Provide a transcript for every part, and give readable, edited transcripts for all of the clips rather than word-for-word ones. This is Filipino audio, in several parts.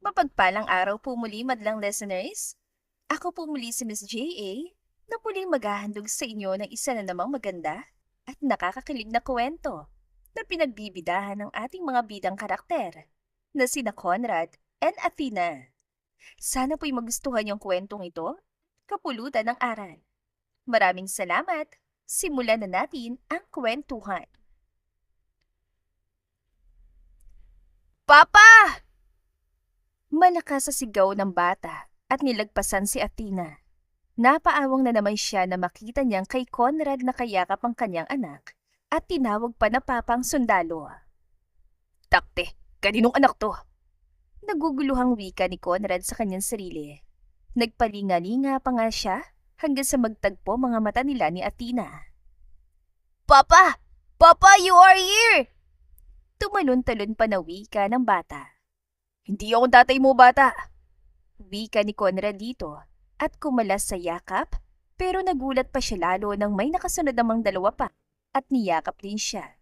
Mapagpalang araw po muli, madlang listeners. Ako po muli si Miss J.A. na muling maghahandog sa inyo ng isa na namang maganda at nakakakilig na kwento na pinagbibidahan ng ating mga bidang karakter na sina Conrad and Athena. Sana po'y magustuhan yung kwentong ito, kapulutan ng aral. Maraming salamat. Simulan na natin ang kwentuhan. Papa! Malakas sa sigaw ng bata at nilagpasan si Athena. Napaawang na naman siya na makita niyang kay Conrad na kayakap ang kanyang anak at tinawag pa na papang sundalo. Takte, kaninong anak to? Naguguluhang wika ni Conrad sa kanyang sarili. Nagpalinga-linga pa nga siya hanggang sa magtagpo mga mata nila ni Athena. Papa! Papa, you are here! Tumalon-talon pa na wika ng bata. Hindi akong tatay mo, bata. Wika ni Conrad dito at kumalas sa yakap pero nagulat pa siya lalo nang may nakasunod namang dalawa pa at niyakap din siya.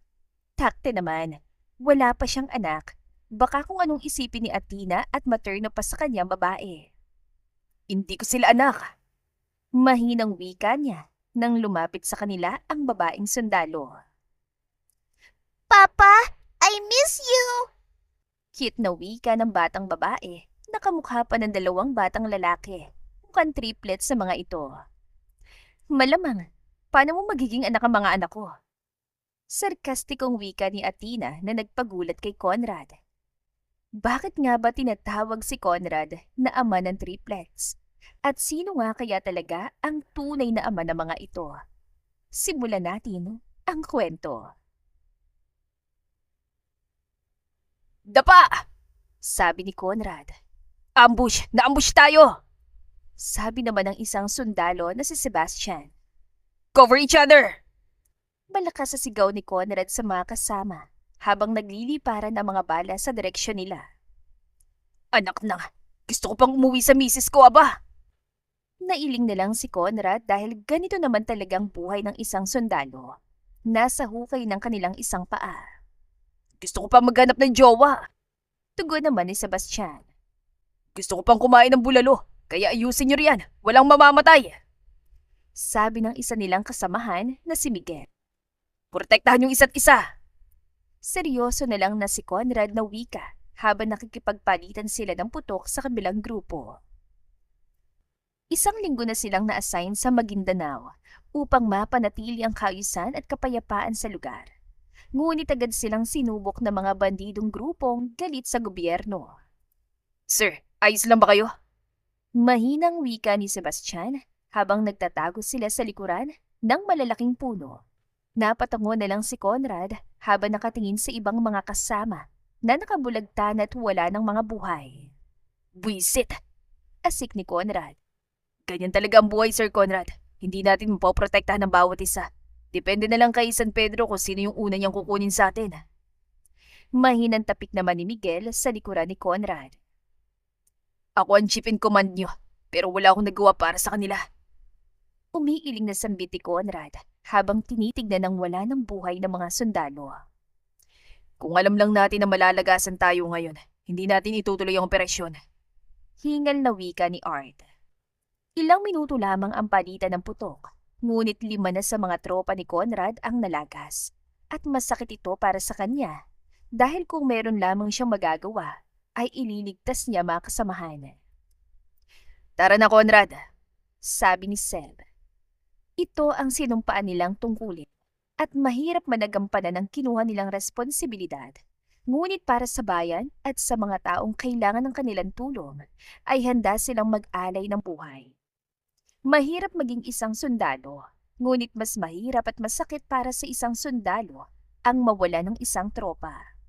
Takte naman, wala pa siyang anak. Baka kung anong isipin ni Athena at materno pa sa kanyang babae. Hindi ko sila anak. Mahinang wika niya nang lumapit sa kanila ang babaeng sundalo. Papa, I miss you! Cute na wika ng batang babae, nakamukha pa ng dalawang batang lalaki. Mukhang triplets sa mga ito. Malamang, paano mo magiging anak ang mga anak ko? Sarkastikong wika ni Athena na nagpagulat kay Conrad. Bakit nga ba tinatawag si Conrad na ama ng triplets? At sino nga kaya talaga ang tunay na ama ng mga ito? Simulan natin ang kwento. Dapa! Sabi ni Conrad. Ambush! Naambush tayo! Sabi naman ng isang sundalo na si Sebastian. Cover each other! Malakas sa sigaw ni Conrad sa mga kasama habang nagliliparan ang mga bala sa direksyon nila. Anak na! Gusto ko pang umuwi sa misis ko, aba! Nailing na lang si Conrad dahil ganito naman talagang buhay ng isang sundalo. Nasa hukay ng kanilang isang paa. Gusto ko pang maghanap ng jowa. Tugon naman ni Sebastian. Gusto ko pang kumain ng bulalo, kaya ayusin niyo riyan, walang mamamatay. Sabi ng isa nilang kasamahan na si Miguel. Protektahan yung isa't isa. Seryoso na lang na si Conrad na wika habang nakikipagpalitan sila ng putok sa kabilang grupo. Isang linggo na silang na-assign sa Maguindanao upang mapanatili ang kaayusan at kapayapaan sa lugar. Ngunit agad silang sinubok ng mga bandidong grupong galit sa gobyerno. Sir, ayos lang ba kayo? Mahinang wika ni Sebastian habang nagtatago sila sa likuran ng malalaking puno. Napatango na lang si Conrad habang nakatingin sa ibang mga kasama na nakabulagtan at wala ng mga buhay. Buisit! Asik ni Conrad. Ganyan talaga ang buhay, Sir Conrad. Hindi natin mapoprotektahan ng bawat isa. Depende na lang kay San Pedro kung sino yung una niyang kukunin sa atin. Mahinang tapik naman ni Miguel sa likuran ni Conrad. Ako ang chief in command niyo, pero wala akong nagawa para sa kanila. Umiiling na sambit ni Conrad habang tinitignan ng wala ng buhay ng mga sundalo. Kung alam lang natin na malalagasan tayo ngayon, hindi natin itutuloy ang operasyon. Hingal na wika ni Art. Ilang minuto lamang ang palitan ng putok. Ngunit 5 na sa mga tropa ni Conrad ang nalagas. At masakit ito para sa kanya dahil kung meron lamang siyang magagawa ay ililigtas niya mga kasamahan. Tara na, Conrad, sabi ni Seb. Ito ang sinumpaan nilang tungkulin at mahirap managampanan ang kinuha nilang responsibilidad. Ngunit para sa bayan at sa mga taong kailangan ng kanilang tulong ay handa silang mag-alay ng buhay. Mahirap maging isang sundalo, ngunit mas mahirap at masakit para sa isang sundalo ang mawala ng isang tropa.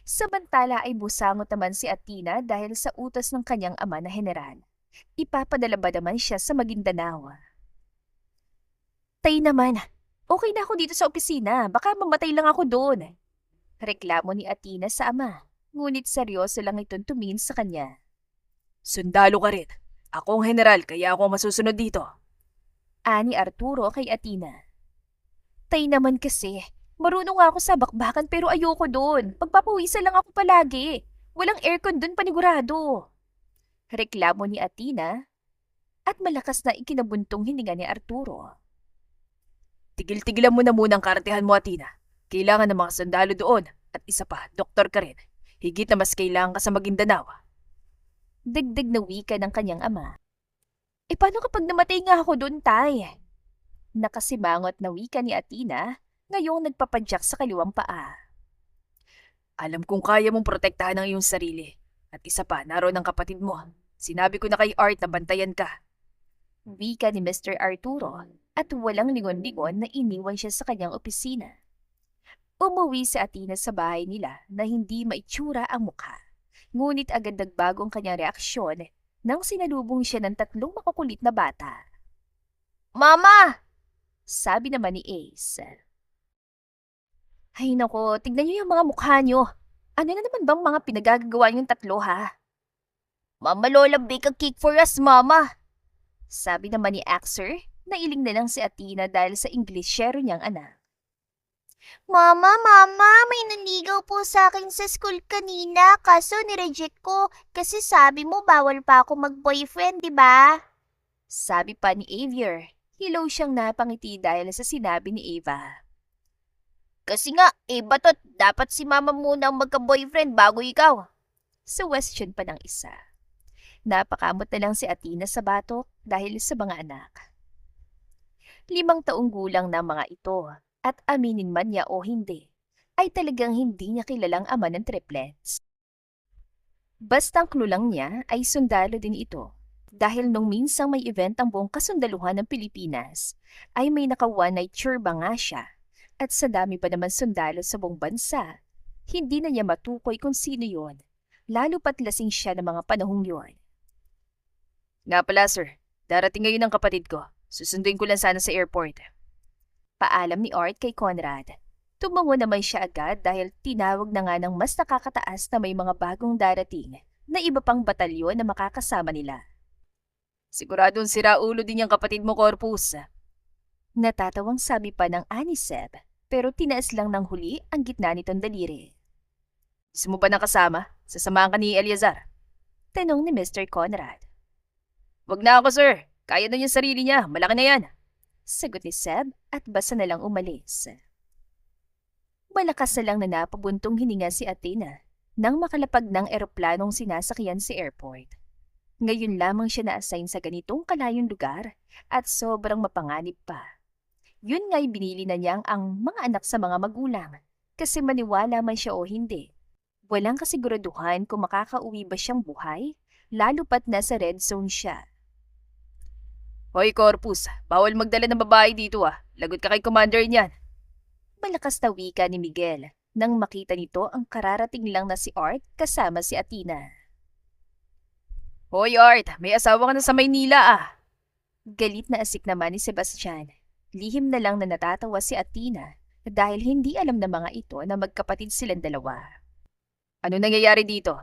Samantala ay busangot naman si Athena dahil sa utos ng kanyang ama na general. Ipapadala ba naman siya sa Maguindanao? Tay naman, okay na ako dito sa opisina, baka mamatay lang ako doon. Reklamo ni Athena sa ama, ngunit seryoso lang itong tumingin sa kanya. Sundalo ka rin. Ako ang general, kaya ako masusunod dito. Ani Arturo kay Athena. Tay naman kasi, marunong ako sa bakbakan pero ayoko doon. Pagpapawisan lang ako palagi. Walang aircon dun panigurado. Reklamo ni Athena at malakas na ikinabuntong hininga ni Arturo. Tigil-tigilan mo na muna ang karatihan mo, Athena. Kailangan ng mga sundalo doon. At isa pa, doktor ka rin. Higit na mas kailangan ka sa Maguindanao. Dagdag na wika ng kanyang ama. Paano kapag namatay nga ako doon, tay? Nakasimangot na wika ni Athena, ngayong nagpapadyak sa kaliwang paa. Alam kong kaya mong protektahan ang iyong sarili. At isa pa, naroon ang kapatid mo. Sinabi ko na kay Art na bantayan ka. Wika ni Mr. Arturo at walang lingon-lingon na iniwan siya sa kanyang opisina. Umuwi si Athena sa bahay nila na hindi maitsura ang mukha. Ngunit agad nagbago ang kanyang reaksyon nang sinalubong siya ng 3 makukulit na bata. Mama! Sabi naman ni Ace. Ay nako, tignan niyo yung mga mukha niyo. Ano na naman bang mga pinagagagawa niyong 3 ha? Mama Lola, bake a cake for us, Mama! Sabi naman ni Axer, nailing na lang si Athena dahil sa Inglesero niyang anak. Mama, may nanligaw po sa akin sa school kanina kaso nireject ko kasi sabi mo bawal pa ako mag-boyfriend, di ba? Sabi pa ni Avier. Hilaw siyang napangiti dahil sa sinabi ni Ava. Kasi nga, batot, dapat si Mama muna ang magka-boyfriend bago ikaw. Question pa ng isa. Napakamot na lang si Athena sa batok dahil sa mga anak. 5 taong gulang na mga ito at aminin man niya o hindi, ay talagang hindi niya kilalang ama ng triplets. Bastang clue lang niya ay sundalo din ito dahil nung minsang may event ang buong kasundaluhan ng Pilipinas ay may naka one-night churba nga siya at sa dami pa naman sundalo sa buong bansa, hindi na niya matukoy kung sino yon, lalo pat lasing siya ng mga panahong yon. Nga pala sir, darating ngayon ang kapatid ko. Susunduin ko lang sana sa airport. Paalam ni Art kay Conrad. Tumango naman siya agad dahil tinawag na nga ng mas nakakataas na may mga bagong darating na iba pang batalyon na makakasama nila. Siguradong siraulo din yung kapatid mo, Corpus. Natatawang sabi pa ng Aniseb pero tinaas lang ng huli ang gitna nitong daliri. Gusto mo ba ng kasama? Sasamahan ka ni Eliazar? Tanong ni Mr. Conrad. Wag na ako, sir. Kaya na yung sarili niya. Malaki na yan. Sagot ni Seb at basta na lang umalis. Malakas na lang na napabuntong hininga si Athena nang makalapag ng eroplanong sinasakyan si airport. Ngayon lamang siya na-assign sa ganitong kalayong lugar at sobrang mapanganib pa. Yun nga'y binili na niyang ang mga anak sa mga magulang kasi maniwala man siya o hindi. Walang kasiguraduhan kung makakauwi ba siyang buhay, lalo pat nasa red zone siya. Hoy Corpus, bawal magdala ng babae dito ah. Lagot ka kay commander niyan. Malakas na wika ni Miguel nang makita nito ang kararating lang na si Art kasama si Athena. Hoy Art, may asawa ka na sa Maynila ah. Galit na asik naman ni Sebastian. Lihim na lang na natatawa si Athena dahil hindi alam ng mga ito na magkapatid silang dalawa. Ano nangyayari dito?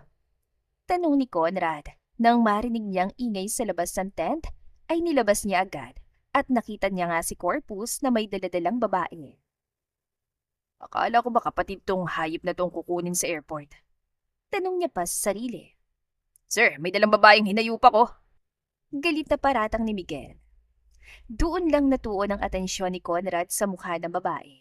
Tanong ni Conrad nang marinig niyang ingay sa labas ng tent ay nilabas niya agad at nakita niya nga si Corpus na may daladalang babae. Akala ko ba kapatid tong hayop na tong kukunin sa airport? Tanong niya pa sa sarili. Sir, may dalang babaeng hinayupa ko. Galit na paratang ni Miguel. Doon lang natuon ang atensyon ni Conrad sa mukha ng babae.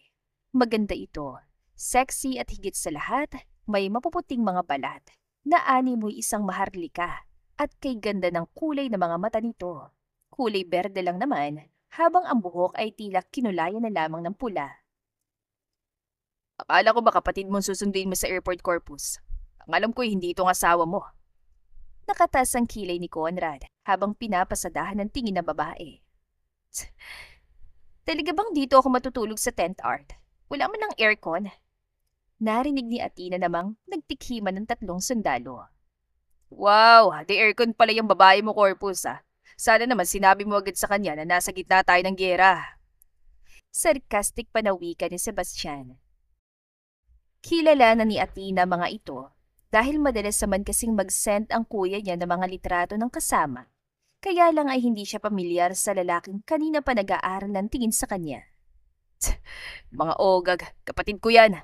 Maganda ito, sexy at higit sa lahat, may mapuputing mga balat na animoy isang maharlika at kay ganda ng kulay ng mga mata nito. Kulay berde lang naman, habang ang buhok ay tila kinulayan na lamang ng pula. Akala ko ba kapatid mong susunduin mo sa airport, Corpus? Ang alam ko hindi itong asawa mo. Nakataas ang kilay ni Conrad habang pinapasadahan ng tingin ng babae. Talaga bang dito ako matutulog sa tent, Art? Wala man ng aircon. Narinig ni Athena namang nagtikhiman ng 3 sundalo. Wow, the aircon pala yung babae mo, Corpus ah. Sana naman sinabi mo agad sa kanya na nasa gitna tayo ng giyera. Sarcastic pa na wika ni Sebastian. Kilala na ni Athena mga ito dahil madalas naman kasing mag-send ang kuya niya ng mga litrato ng kasama. Kaya lang ay hindi siya pamilyar sa lalaking kanina pa nag-aaral ng tingin sa kanya. Mga ogag, kapatid ko yan.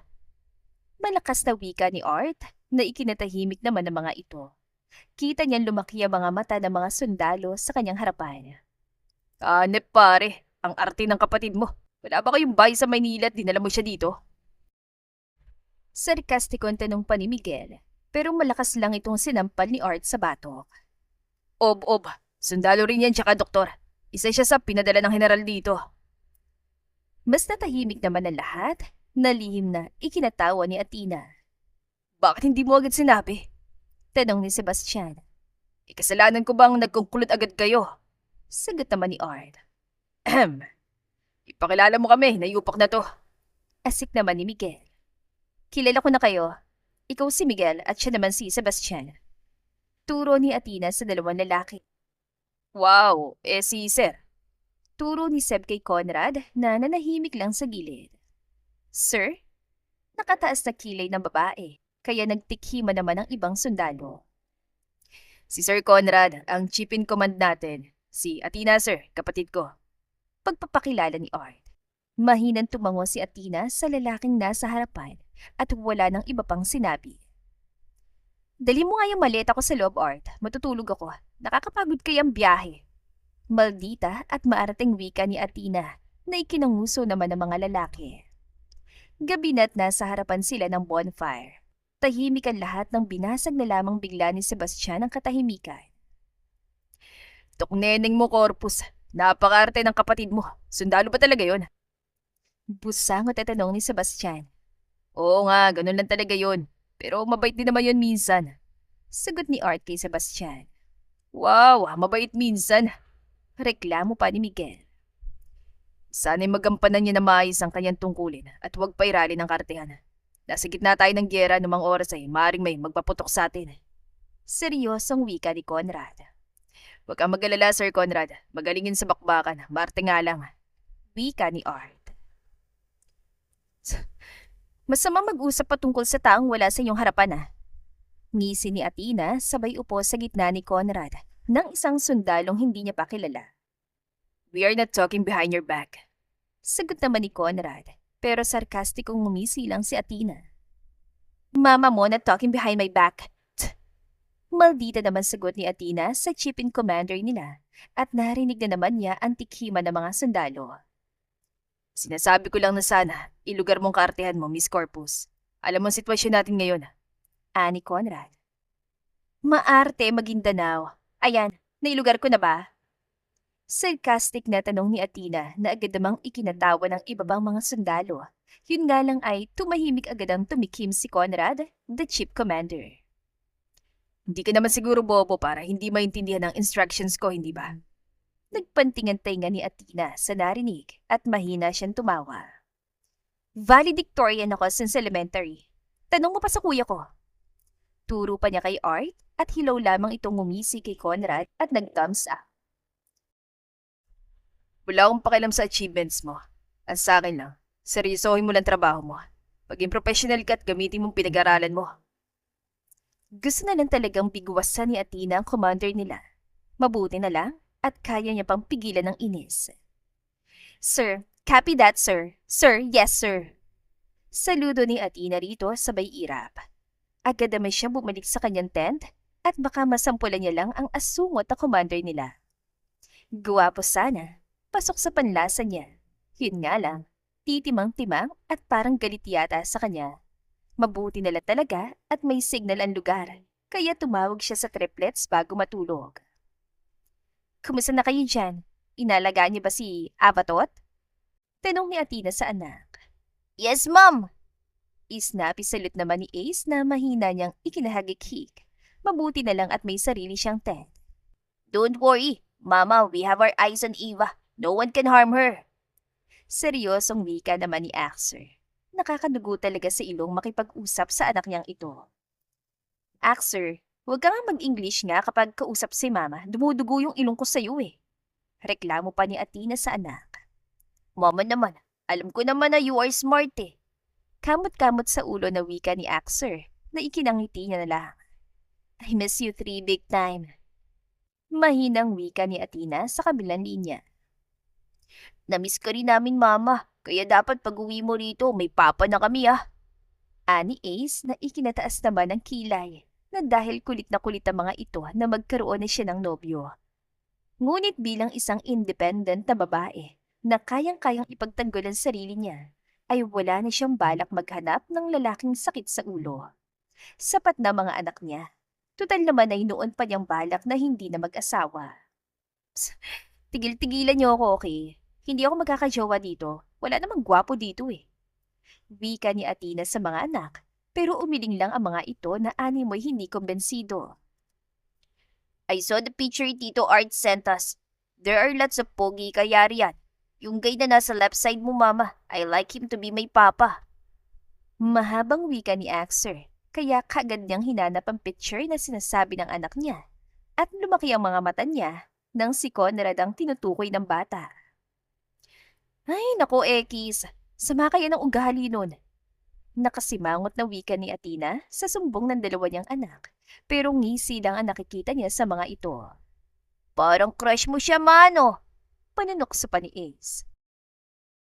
Malakas na wika ni Art na ikinatahimik naman ng mga ito. Kita niyang lumaki ang mga mata ng mga sundalo sa kanyang harapan. Hanep pare, ang arte ng kapatid mo. Wala ba kayong bahay sa Maynila at dinala mo siya dito? Sarkastikong tanong pa ni Miguel, pero malakas lang itong sinampal ni Art sa batok. Ob, sundalo rin yan tsaka doktor. Isa siya sa pinadala ng general dito. Mas natahimik naman ang lahat, nalihim na ikinatawa ni Athena. Bakit hindi mo agad sinabi? Tanong ni Sebastian. Kasalanan ko bang nagkukulot agad kayo? Sagot naman ni Art. Ahem. Ipakilala mo kami, naiupak na to. Asik naman ni Miguel. Kilala ko na kayo. Ikaw si Miguel at siya naman si Sebastian. Turo ni Athena sa dalawang lalaki. Wow, si Sir. Turo ni Seb kay Conrad na nanahimik lang sa gilid. Sir? Nakataas na kilay ng babae, kaya nagtikhima naman ang ibang sundalo. Si Sir Conrad, ang chief in command natin. Si Athena, sir, kapatid ko. Pagpapakilala ni Art. Mahinang tumango si Athena sa lalaking nasa harapan at wala nang iba pang sinabi. Dali mo nga yung maleta ko sa loob, Art. Matutulog ako. Nakakapagod kayang biyahe. Maldita at maarating wika ni Athena na ikinanguso naman ng mga lalaki. Gabi na't nasa harapan sila ng bonfire. Tahimik ang lahat ng binasag na lamang bigla ni Sebastian ang katahimikan. Tukneneng mo, Corpus. Napaka-arte ng kapatid mo. Sundalo ba talaga yon? Busangot at tanong ni Sebastian. Oo nga, ganun lang talaga yon. Pero mabait din naman yun minsan. Sagot ni Art kay Sebastian. Wow, mabait minsan. Reklamo pa ni Miguel. Sana'y magampanan niya na maayos ang kanyang tungkulin at huwag pairali ng kartehan. Nasa gitna tayo ng gyera numang oras ay maaaring may magpaputok sa atin. Seryosong wika ni Conrad. Huwag kang mag-alala, Sir Conrad. Magalingin sa bakbakan. Marte nga lang. Wika ni Art. Masama mag-usap patungkol sa taong wala sa iyong harapan Ngisi ni Athena sabay upo sa gitna ni Conrad ng isang sundalong hindi niya pa kilala. We are not talking behind your back. Sagot naman ni Conrad, pero sarkastikong ngumisi lang si Athena. Mama mo not talking behind my back. Maldita naman sagot ni Athena sa chief in commander nila at narinig na naman niya ang tikhima ng mga sundalo. Sinasabi ko lang na sana, ilugar mong kaartehan mo, Miss Corpus. Alam mo ang sitwasyon natin ngayon. Ani Conrad. Maarte, Maguindanao. Ayan, nailugar ko na ba? Sarcastic na tanong ni Athena na agad namang ikinatawa ng iba bang mga sundalo. Yun nga lang ay tumahimik agad ang tumikim si Conrad, the chief commander. Hindi ka naman siguro bobo para hindi maintindihan ang instructions ko, hindi ba? Nagpantingan tainga ni Athena sa narinig at mahina siyang tumawa. Valedictorian ako since elementary. Tanong mo pa sa kuya ko. Turo pa niya kay Art at hilaw lamang itong ngumisi kay Conrad at nag-thumbs up. Wala akong pakialam sa achievements mo. Ang sa akin lang, seryosohin mo lang trabaho mo. Maging professional ka at gamitin mong pinag-aralan mo. Gusto na lang talagang bigwasan ni Athena ang commander nila. Mabuti na lang at kaya niya pang pigilan ng inis. Sir, copy that, sir. Sir, yes, sir. Saludo ni Athena rito sabay irap. Agad naman siyang bumalik sa kanyang tent at baka masampulan niya lang ang asungot na commander nila. Guwapo sana, pasok sa panlasa niya. Yun nga lang, titimang-timang at parang galit yata sa kanya. Mabuti na lang talaga at may signal ang lugar, kaya tumawag siya sa triplets bago matulog. Kumusta na kayo dyan? Inalagaan niyo ba si Avatot? Tanong ni Athena sa anak. Yes, ma'am! Isnapi salut naman ni Ace na mahina niyang ikinahagik-hik. Mabuti na lang at may sarili siyang tent. Don't worry, Mama, we have our eyes on Eva. No one can harm her. Seryosong wika naman ni Axer. Nakakadugo talaga sa ilong makipag-usap sa anak niyang ito. Axer, huwag ka nga mag-English nga kapag kausap si Mama. Dumudugo yung ilong ko sa'yo eh. Reklamo pa ni Athena sa anak. Mama naman, alam ko naman na you are smart eh. Kamot-kamot sa ulo na wika ni Axer na ikinangiti niya na lang. I miss you three big time. Mahinang wika ni Athena sa kabilang linya. Namiss ka rin namin, Mama. Kaya dapat pag-uwi mo rito, may papa na kami Ani Ace na ikinataas naman ng kilay na dahil kulit na kulit ang mga ito na magkaroon na siya ng nobyo. Ngunit bilang isang independent na babae na kayang-kayang ipagtanggol ang sarili niya, ay wala na siyang balak maghanap ng lalaking sakit sa ulo. Sapat na mga anak niya. Tutal naman ay noon pa niyang balak na hindi na mag-asawa. Psst, tigil-tigilan niyo ako, okay? Hindi ako magkakajowa dito. Wala namang gwapo dito eh. Wika ni Athena sa mga anak, pero umiling lang ang mga ito na animoy hindi kumbensido. I saw the picture Tito Art sent us. There are lots of pogi kaya riyan. Yung guy na nasa left side mo, mama. I like him to be my papa. Mahabang wika ni Axer, kaya kagad niyang hinanap ang picture na sinasabi ng anak niya. At lumaki ang mga mata niya nang si Conrad ang tinutukoy ng bata. Ay, nako Ekis. Sama kaya ng ugali nun. Nakasimangot na wika ni Athena sa sumbong ng dalawa niyang anak, pero ngisi lang ang nakikita niya sa mga ito. Parang crush mo siya, mano! Panunok sa pa ni Ace.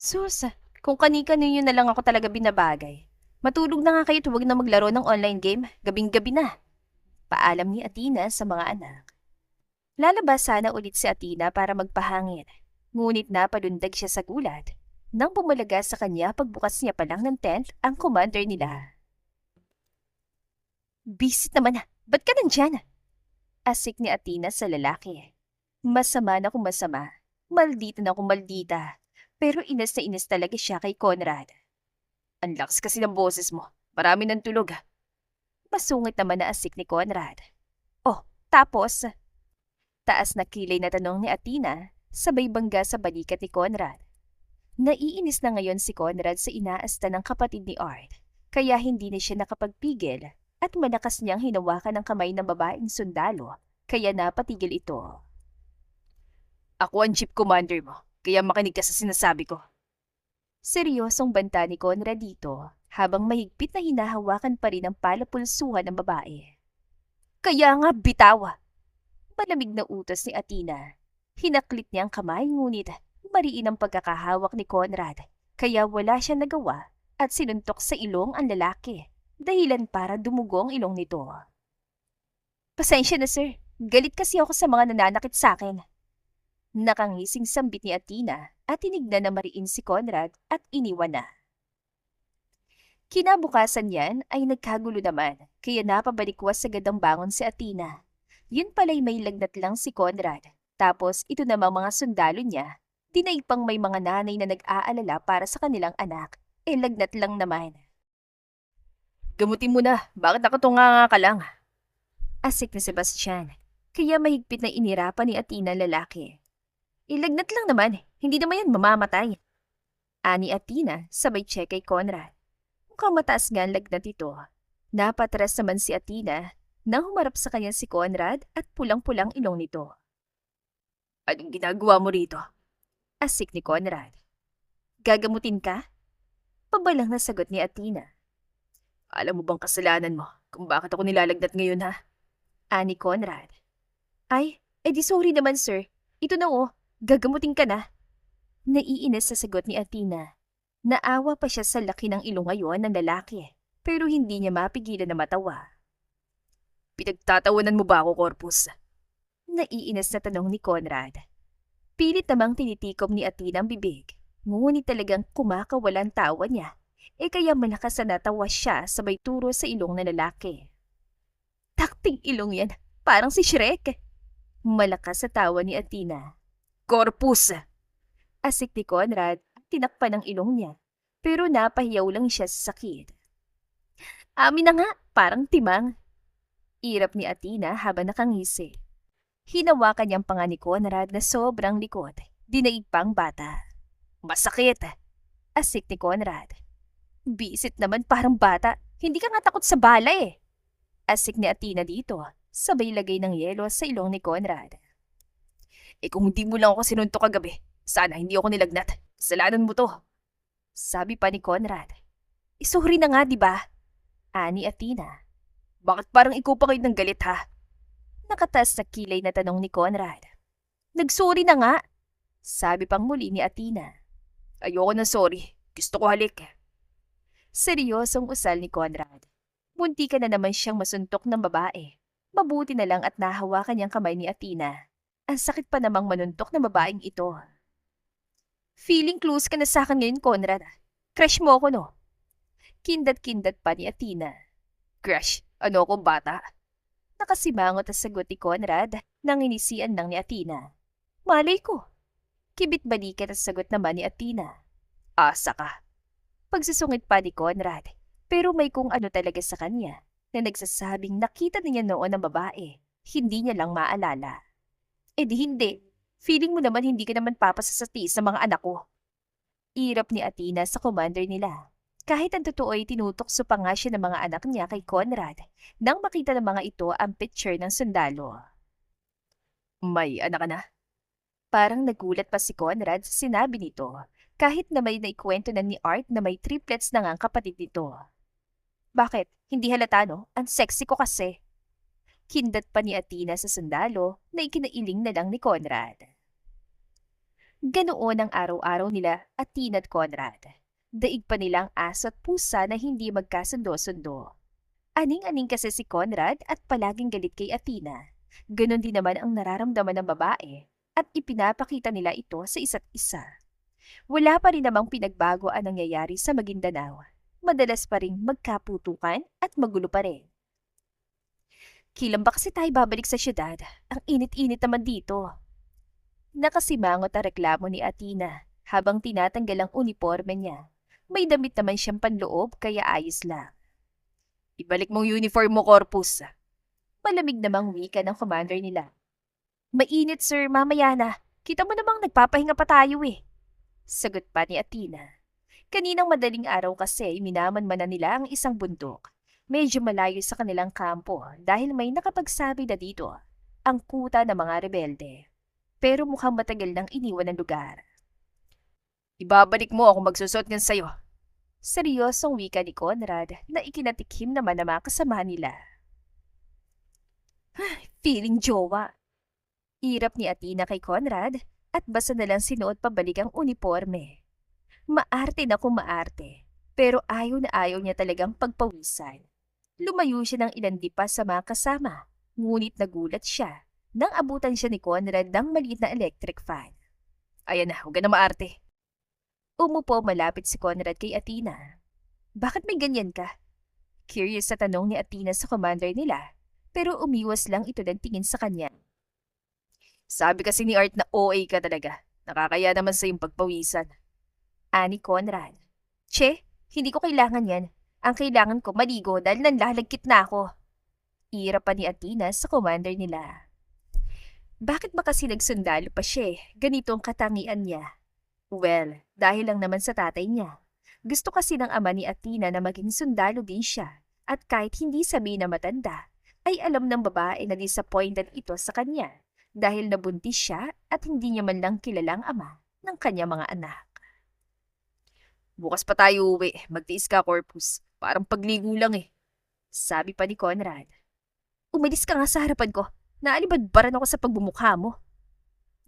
Sus, kung kani-kanino na lang ako talaga binabagay. Matulog na nga kayo at huwag na maglaro ng online game, gabing-gabi na. Paalam ni Athena sa mga anak. Lalabas sana ulit si Athena para magpahangin, ngunit napalundag siya sa gulat nang bumalaga sa kanya pagbukas niya pa lang ng tent ang commander nila. Bisit naman na, ba't ka nandyan? Asik ni Athena sa lalaki. Masama na kung masama, maldita na kung maldita, pero inas na inas talaga siya kay Conrad. Ang lakas kasi ng boses mo, marami ng tulog. Masungit naman na asik ni Conrad. Oh, tapos? Taas na kilay na tanong ni Athena, sabay bangga sa balikat ni Conrad. Naiinis na ngayon si Conrad sa inaasta ng kapatid ni Art, kaya hindi na siya nakapagpigil at malakas niyang hinawakan ang kamay ng babaeng sundalo, kaya napatigil ito. Ako ang chief commander mo, kaya makinig ka sa sinasabi ko. Seryosong banta ni Conrad dito, habang mahigpit na hinahawakan pa rin ang palapulsuhan ng babae. Kaya nga bitawa! Malamig na utos ni Athena. Hinaklit niya ang kamay ngunit mariin ang pagkakahawak ni Conrad, kaya wala siya nagawa at sinuntok sa ilong ang lalaki, dahilan para dumugo ang ilong nito. Pasensya na sir, galit kasi ako sa mga nananakit sa akin. Nakangising sambit ni Athena at tinignan na mariin si Conrad at iniwan na. Kinabukasan yan ay nagkagulo naman, kaya napabalikwas agad ang bangon si Athena. Yun pala'y may lagnat lang si Conrad, tapos ito namang mga sundalo niya. Dinaig pang may mga nanay na nag-aalala para sa kanilang anak, lagnat lang naman. Gamutin mo na, bakit nakatunganga ka lang? Asik ni Sebastian, kaya mahigpit na inirapan ni Athena lalaki. Lagnat lang naman, hindi naman yan mamamatay. Ani Athena sabay check kay Conrad. Mukhang mataas nga ang lagnat ito. Napatras naman si Athena nang humarap sa kanya si Conrad at pulang-pulang ilong nito. Anong ginagawa mo rito? Asik ni Conrad. Gagamutin ka? Pabalang na sagot ni Athena. Alam mo bang kasalanan mo kung bakit ako nilalagnat ngayon ha? Ani Conrad. Ay, edi sorry naman sir. Ito na oh, gagamutin ka na. Naiinis sa sagot ni Athena. Naawa pa siya sa laki ng ilong ngayon ng lalaki, pero hindi niya mapigilan na matawa. Pinagtatawanan mo ba ako, Corpus? Naiinis na tanong ni Conrad. Pilit namang tinitikom ni Athena ang bibig, ngunit talagang kumakawalan tawa niya, kaya malakas na natawa siya sabay turo sa ilong ng lalaki. Takting ilong yan, parang si Shrek. Malakas sa tawa ni Athena. Corpus! Asik ni Conrad at tinakpan ang ilong niya, pero napahiyaw lang siya sa sakit. Amin na nga, parang timang. Irap ni Athena habang nakangisi. Hinawakan niyang panga ni Conrad na sobrang likod, dinaig pang bata. Masakit! Asik ni Conrad. Bisit naman parang bata, hindi ka nga takot sa bala eh. Asik ni Athena dito, sabay lagay ng yelo sa ilong ni Conrad. Kung hindi mo lang ako sinuntok kagabi, sana hindi ako nilagnat. Kasalanan mo to. Sabi pa ni Conrad. Sorry na nga, di ba? Ani Athena. Bakit parang ikaw pa kayo ng galit ha? Nakatas na kilay na tanong ni Conrad. Nagsorry na nga. Sabi pang muli ni Athena. Ayoko ng sorry. Gusto ko halik. Seryosong usal ni Conrad. Munti ka na naman siyang masuntok ng babae. Mabuti na lang at nahawakan niyang kamay ni Athena. Ang sakit pa namang manuntok ng babaeng ito. Feeling close ka na sa akin ngayon, Conrad. Crush mo ako, no? Kindat-kindat pa ni Athena. Crush? Ano ako, bata? Nakasimangot ang sagot ni Conrad nang inisian lang ni Athena. Malay ko. Kibit-balikat ang sagot naman ni Athena. Asa ka. Pagsusungit pa ni Conrad, pero may kung ano talaga sa kanya na nagsasabing nakita niya noon ng babae, hindi niya lang maalala. Eh di hindi. Feeling mo naman hindi ka naman papasasati sa mga anak ko. Irap ni Athena sa commander nila. Kahit ang totoo ay tinutokso pa nga siya ng mga anak niya kay Conrad nang makita ng mga ito ang picture ng sundalo. May anak ka na? Parang nagulat pa si Conrad sa sinabi nito kahit na may naikwento na ni Art na may triplets na nga ang kapatid nito. Bakit? Hindi halata, no? Ang sexy ko kasi. Kindat pa ni Athena sa sundalo na ikinailing na lang ni Conrad. Ganoon ang araw-araw nila, Athena at Conrad. Daig pa nilang aso at pusa na hindi magkasundo-sundo. Aning-aning kasi si Conrad at palaging galit kay Athena. Ganon din naman ang nararamdaman ng babae at ipinapakita nila ito sa isa't isa. Wala pa rin namang pinagbago ang nangyayari sa Maguindanao. Madalas pa rin magkaputukan at magulo pa rin. Kailan ba kasi tayo babalik sa syudad? Ang init-init naman dito. Nakasimangot ang reklamo ni Athena habang tinatanggal ang uniforme niya. May damit naman siyang panloob kaya ayos lang. Ibalik mong uniform mo, Corpus. Malamig namang wika ng commander nila. Mainit, sir, mamaya na. Kita mo namang nagpapahinga pa tayo eh. Sagot pa ni Athena. Kaninang madaling araw kasi minaman-manan nila ang isang bundok. Medyo malayo sa kanilang kampo dahil may nakapagsabi na dito, ang kuta ng mga rebelde. Pero mukhang matagal nang iniwan ng lugar. Ibabalik mo ako magsusot ng sayo. Seryosong wika ni Conrad na ikinatikim naman ng mga kasama nila. Feeling jowa. Irap ni Athena kay Conrad at basta na lang sinuot pabalik ang uniforme. Maarte na kung maarte, pero ayaw na ayaw niya talagang pagpawisan. Lumayo siya ng ilang dipas sa mga kasama, ngunit nagulat siya nang abutan siya ni Conrad ng maliit na electric fan. Ayan na, huwag na maarte. Umupo malapit si Conrad kay Athena. Bakit may ganyan ka? Curious sa tanong ni Athena sa commander nila, pero umiwas lang ito ng tingin sa kanya. Sabi kasi ni Art na OA ka talaga. Nakakaya naman sa iyong pagpawisan. Ani Conrad. Che, hindi ko kailangan yan. Ang kailangan ko maligo dahil nanlalagkit na ako. Ira pa ni Athena sa commander nila. Bakit ba kasi nagsundalo pa siya? Ganito ang katangian niya. Well, dahil lang naman sa tatay niya. Gusto kasi ng ama ni Athena na maging sundalo din siya. At kahit hindi sabihin na matanda, ay alam ng babae na disappointed ito sa kanya. Dahil nabuntis siya at hindi niya man lang kilalang ama ng kanya mga anak. Bukas pa tayo uwi. Magtiis ka, Corpus. Parang pagligo lang eh. Sabi pa ni Conrad. Umalis ka nga sa harapan ko. Naalibadbaran ako sa pagbumukha mo.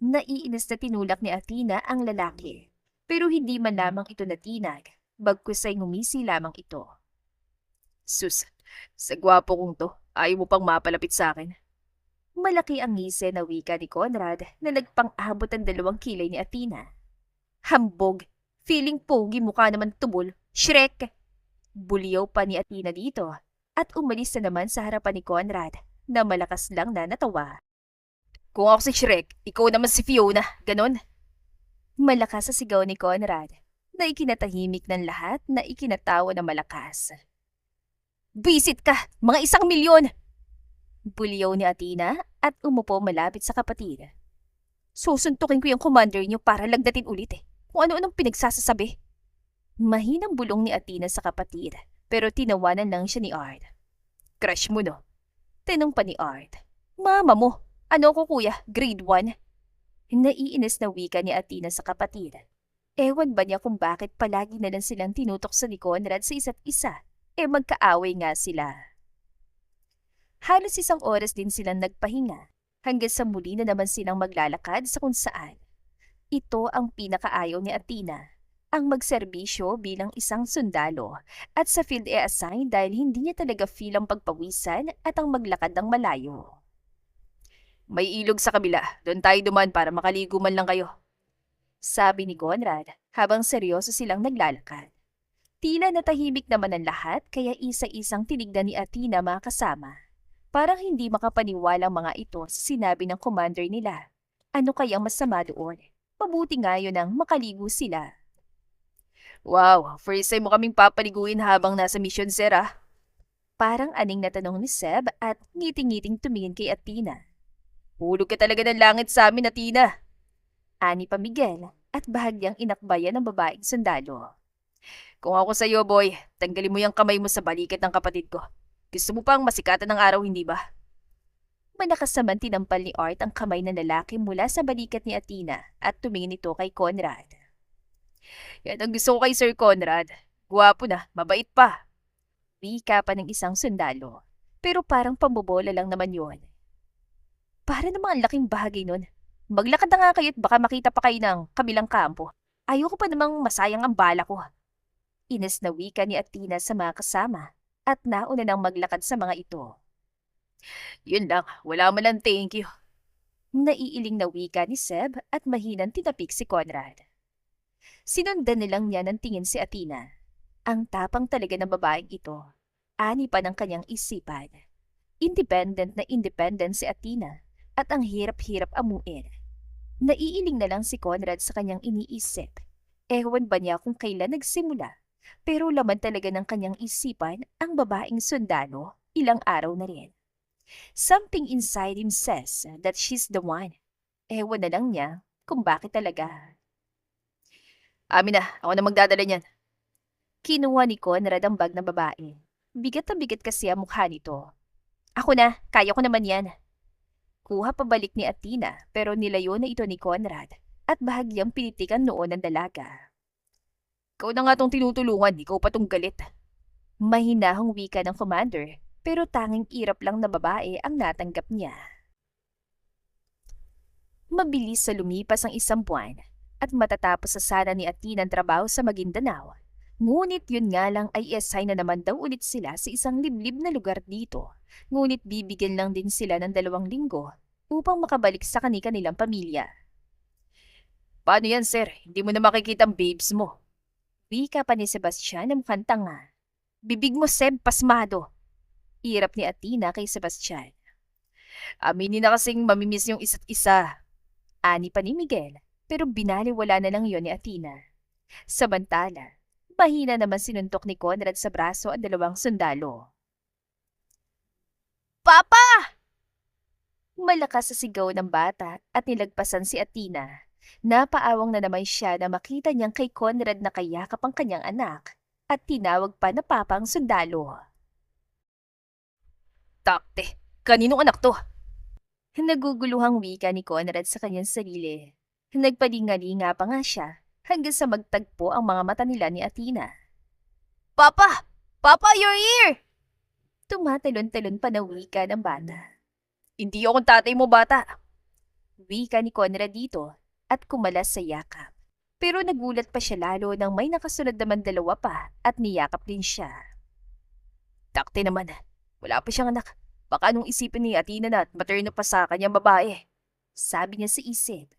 Naiinis na tinulak ni Athena ang lalaki. Pero hindi man lamang ito natinag. Bagkus ay ngumisi lamang ito. Sus, sa gwapo kong to, ayaw mo pang mapalapit sa akin. Malaki ang ngise na wika ni Conrad na nagpang-abot ang 2 kilay ni Athena. Hambog, feeling pogi mukha naman tubol, Shrek! Buliyaw pa ni Athena dito at umalis na naman sa harapan ni Conrad na malakas lang na natawa. Kung ako si Shrek, ikaw naman si Fiona, ganon? Malakas sa sigaw ni Conrad na ikinatahimik ng lahat na ikinatawa na malakas. Bisit ka! Mga 1,000,000! Buliyaw ni Athena at umupo malapit sa kapatid. Susuntukin ko yung commander niyo para lagdatin ulit eh. Kung ano-anong pinagsasasabi. Mahinang bulong ni Athena sa kapatid pero tinawanan lang siya ni Art. Crush mo no? Tinong pa ni Art. Mama mo! Ano ko kuya? Grade 1? Naiinis na wika ni Athena sa kapatid. Ewan ba niya kung bakit palagi na lang silang tinutokso ni Conrad sa isa't isa? Magkaaway nga sila. Halos 1 oras din silang nagpahinga hanggang sa muli na naman silang maglalakad sa kung saan. Ito ang pinakaayaw ni Athena. ang magserbisyo bilang isang sundalo at sa field assign dahil hindi niya talaga feel ang pagpawisan at ang maglakad ng malayo. May ilog sa kabila. Doon tayo duman para makaligo man lang kayo. Sabi ni Conrad habang seryoso silang naglalakad. Tila natahimik naman ang lahat kaya isa-isang tinignan ni Athena mga kasama. Parang hindi makapaniwala ang mga ito sa sinabi ng commander nila. Ano kayang masama doon? Mabuti nga yun ang makaligo sila. Wow, first time mo kaming papaliguin habang nasa mission, sir ah. Parang aning na tanong ni Seb at ngiting-ngiting tumingin kay Athena. Hulog ka talaga ng langit sa amin, Athena. Ani pa Miguel at bahagyang inakbayan ng babaeng sundalo. Kung ako sa'yo, boy, tanggalin mo yung kamay mo sa balikat ng kapatid ko. Gusto mo pang masikatan ng araw, hindi ba? Malakas naman tinampal ni Art ang kamay ng lalaki mula sa balikat ni Athena at tumingin ito kay Conrad. Yan ang gusto ko kay Sir Conrad. Guwapo na, mabait pa. Wika pa ng isang sundalo. Pero parang pambobola lang naman yon. Para namang ang laking bahagi nun. Maglakad na nga kayo at baka makita pa kayo ng kabilang kampo. Ayoko pa namang masayang ang bala ko. Ines na wika ni Athena sa mga kasama at nauna nang maglakad sa mga ito. Yun lang, wala man lang thank you. Naiiling na wika ni Seb at mahinang tinapik si Conrad. Sinundan nilang niya ng tingin si Athena. Ang tapang talaga ng babaeng ito. Ani pa ng kanyang isipan. Independent na independent si Athena at ang hirap-hirap amuin. Naiiling na lang si Conrad sa kanyang iniisip. Ewan ba niya kung kailan nagsimula? Pero laman talaga ng kanyang isipan ang babaeng sundalo ilang araw na rin. Something inside him says that she's the one. Ewan na lang niya kung bakit talaga. Amin na, ako na magdadala niyan. Kinuha ni Conrad ang bag ng babae. Bigat na bigat kasi ang mukha nito. Ako na, kaya ko naman yan. Kuha pabalik ni Athena pero nilayo na ito ni Conrad at bahagyang pinitikan noon ng dalaga. Ikaw na nga tong tinutulungan, ikaw pa tong galit. Mahinahong wika ng commander pero tanging irap lang na babae ang natanggap niya. Mabilis sa lumipas ang isang buwan at matatapos sa sana ni Athena ang trabaho sa Maguindanao. Ngunit yun nga lang ay assign na naman daw ulit sila sa isang liblib na lugar dito. Ngunit bibigyan lang din sila ng 2 linggo upang makabalik sa kanilang pamilya. Paano yan, sir? Hindi mo na makikita ang babes mo. Wika pa ni Sebastian na mukhang tanga. Bibig mo, Seb, pasmado. Irap ni Athena kay Sebastian. Aminin na kasing mamimiss yung isa't isa. Ani pa ni Miguel, pero binaliwala na lang yon ni Athena. Samantala, mahina naman sinuntok ni Conrad sa braso ang 2 sundalo. Papa! Malakas sa sigaw ng bata at nilagpasan si Athena. Napaawang na naman siya na makita niyang kay Conrad na kayakap ang kanyang anak at tinawag pa na papa ang sundalo. Takte, kaninong anak to? Naguguluhang wika ni Conrad sa kanyang sarili. Nagpalingalinga pa nga siya hanggang sa magtagpo ang mga mata nila ni Athena. Papa! Papa, you're here! Tumatalon-talon pa na wika ng bata. Hindi akong tatay mo, bata. Wika ni Conrad dito at kumalas sa yakap. Pero nagulat pa siya lalo nang may nakasunod naman 2 pa at niyakap din siya. Takte naman, wala pa siyang anak. Baka anong isipin ni Athena na at materno pa sa kanyang babae. Sabi niya sa isip.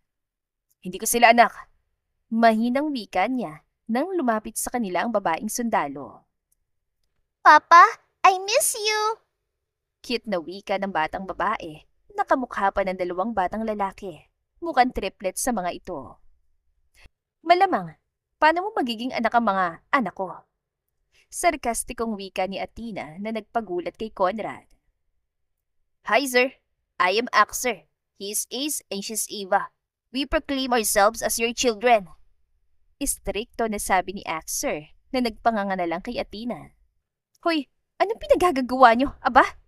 Hindi ko sila anak. Mahinang wika niya nang lumapit sa kanila ang babaeng sundalo. Papa, I miss you! Cute na wika ng batang babae. Nakamukha pa ng 2 batang lalaki. Mukhang triplet sa mga ito. Malamang, paano mo magiging anak ang mga anak ko? Sarkastikong wika ni Athena na nagpagulat kay Conrad. Hi sir, I am Axer. He is Ace and she's Eva. We proclaim ourselves as your children. Istrikto na sabi ni Axer na nagpanganga na lang kay Athena. Hoy, anong pinagagagawa niyo, aba?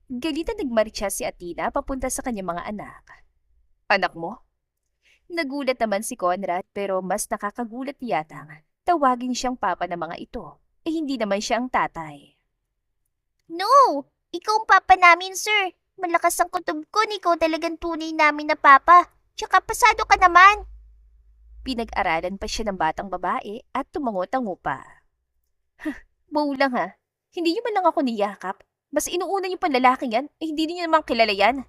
Galitan nagmarcha si Athena papunta sa kanyang mga anak. Anak mo? Nagulat naman si Conrad pero mas nakakagulat yata tawagin siyang papa ng mga ito. Hindi naman siya ang tatay. No! Ikaw ang papa namin, sir. Malakas ang kutob ko, ikaw talagang tunay namin na papa. Tsaka pasado ka naman. Pinag-aralan pa siya ng batang babae at tumango-tango pa. Wow lang ha. Hindi niyo man lang ako niyakap. Mas inuuna niyo pang lalaki yan, hindi niyo naman kilala yan.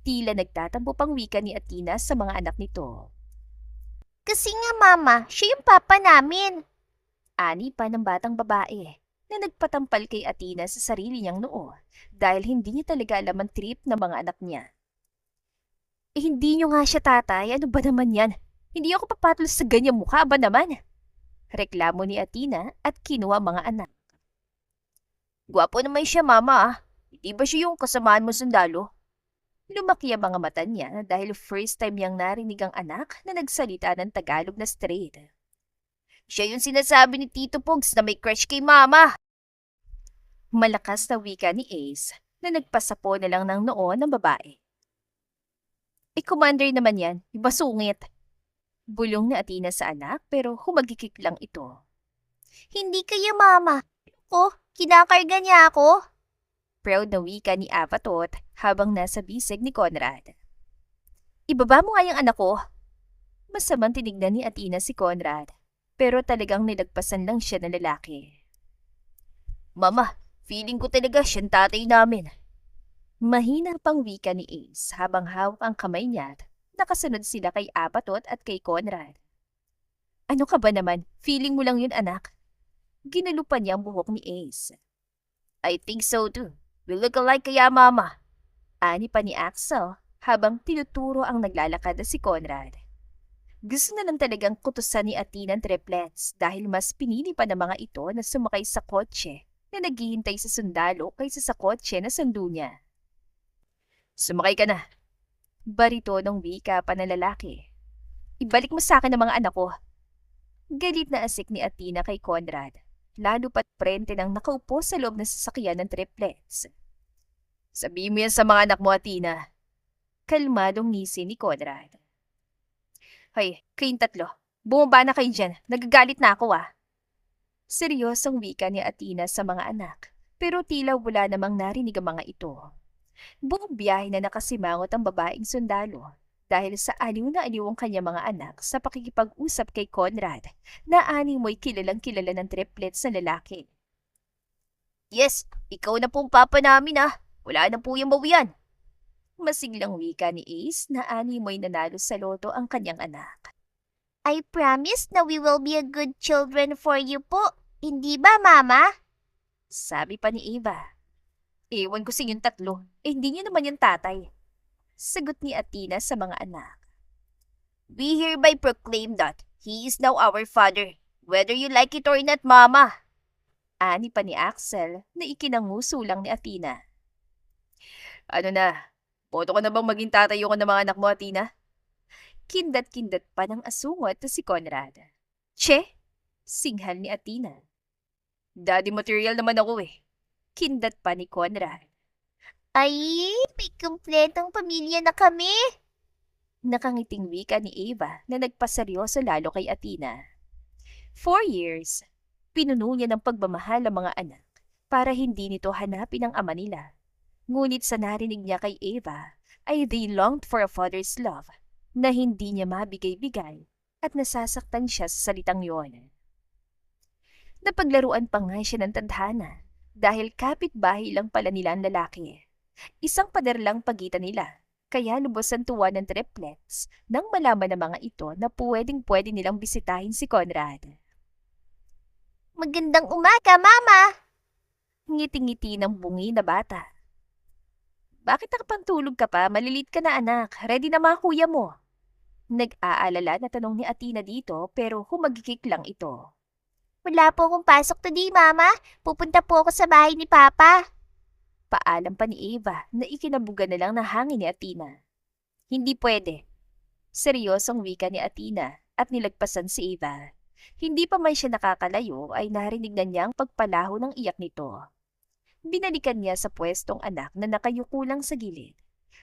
Tila nagtatampo pang wika ni Athena sa mga anak nito. Kasi nga mama, siya yung papa namin. Ani pa ng batang babae na nagpatampal kay Athena sa sarili niyang noo dahil hindi niya talaga alam ang trip ng mga anak niya. Hindi niyo nga siya tatay, ano ba naman yan? Hindi ako papatol sa ganyang mukha ba naman? Reklamo ni Athena at kinuha mga anak. Gwapo naman siya mama. Hindi ba siya yung kasamaan mo sundalo? Lumaki ang mga mata niya dahil first time niyang narinig ang anak na nagsalita ng Tagalog na straight. Siya yung sinasabi ni Tito Pogs na may crush kay mama. Malakas na wika ni Ace na nagpasapo na lang ng noo ng babae. Commander naman yan, iba sungit. Bulong na Athena sa anak pero humagikik lang ito. Hindi kayo mama. Ko, kinakarga niya ako. Proud na wika ni Avatot habang nasa bisig ni Conrad. Ibaba mo nga yung anak ko. Masamang tinignan ni Athena si Conrad pero talagang nilagpasan lang siya ng lalaki. Mama, feeling ko talaga siyang tatay namin. Mahina pang wika ni Ace habang hawak ang kamay niya. Nakasunod sila kay Apatot at kay Conrad. Ano ka ba naman? Feeling mo lang yun, anak. Ginalupan niya ang buhok ni Ace. I think so too. We look alike kaya, mama. Ani pa ni Axel habang tinuturo ang naglalakad na si Conrad. Gusto na lang talagang kutusan ni Athena ang triplets dahil mas pinili pa ng mga ito na sumakay sa kotse na naghihintay sa sundalo kaysa sa kotse na sundo niya. Sumakay ka na. Barito ng wika pa ng lalaki. Ibalik mo sa akin ang mga anak ko. Galit na asik ni Athena kay Conrad, lalo pat prente ng nakaupo sa loob ng sasakyan ng triplets. Sabihin mo yan sa mga anak mo, Athena. Kalmadong ngisi ni Conrad. Hoy, kayong tatlo, bumaba na kayo dyan. Nagagalit na ako Seryosong wika ni Athena sa mga anak, pero tila wala namang narinig ang mga ito. Buong biyahe na nakasimangot ang babaeng sundalo dahil sa aliw na aliw ang kanyang mga anak sa pakikipag-usap kay Conrad na ani mo'y kilalang kilala ng triplets na lalaki. Yes, ikaw na pong papa namin Wala na po yung bawian. Masiglang wika ni Ace na ani mo'y nanalo sa loto ang kanyang anak. I promise na we will be a good children for you po. Hindi ba, mama? Sabi pa ni Eva. Ewan ko sa inyong tatlo. Hindi niyo naman yung tatay. Sagot ni Athena sa mga anak. We hereby proclaim that he is now our father, whether you like it or not, mama. Ani pa ni Axel na ikinanguso lang ni Athena. Ano na? Boto ka na bang maging tatayo ko ng mga anak mo, Athena? Kindat-kindat pa ng asungot na si Conrad. Che? Singhal ni Athena. Daddy material naman ako Kindat pa ni Conrad. Ay, may kumpletong pamilya na kami. Nakangiting wika ni Eva na nagpaseryoso lalo kay Athena. 4 years, pinuno niya ng pagmamahal ang mga anak para hindi nito hanapin ang ama nila. Ngunit sa narinig niya kay Eva ay they longed for a father's love na hindi niya mabigay-bigay at nasasaktan siya sa salitang yon. Napaglaruan pa nga siya ng tadhana dahil kapitbahay lang pala nila ang lalaki. Isang pader lang pagitan nila, kaya lubos ang tuwa ng triplets nang malaman ng mga ito na pwedeng-pwede nilang bisitahin si Conrad. Magandang umaga, mama! Ngiti-ngiti ng bungi na bata. Bakit nakapantulog ka pa? Malilit ka na anak. Ready na mga kuya mo. Nag-aalala na tanong ni Athena dito pero humagikik lang ito. Wala po akong pasok today, mama. Pupunta po ako sa bahay ni papa. Paalam pa ni Eva na ikinabuga na lang ng hangin ni Athena. Hindi pwede. Seryosong wika ni Athena at nilagpasan si Eva. Hindi pa man siya nakakalayo ay narinig na niyang pagpalaho ng iyak nito. Binalikan niya sa pwestong anak na nakayuko lang sa gilid.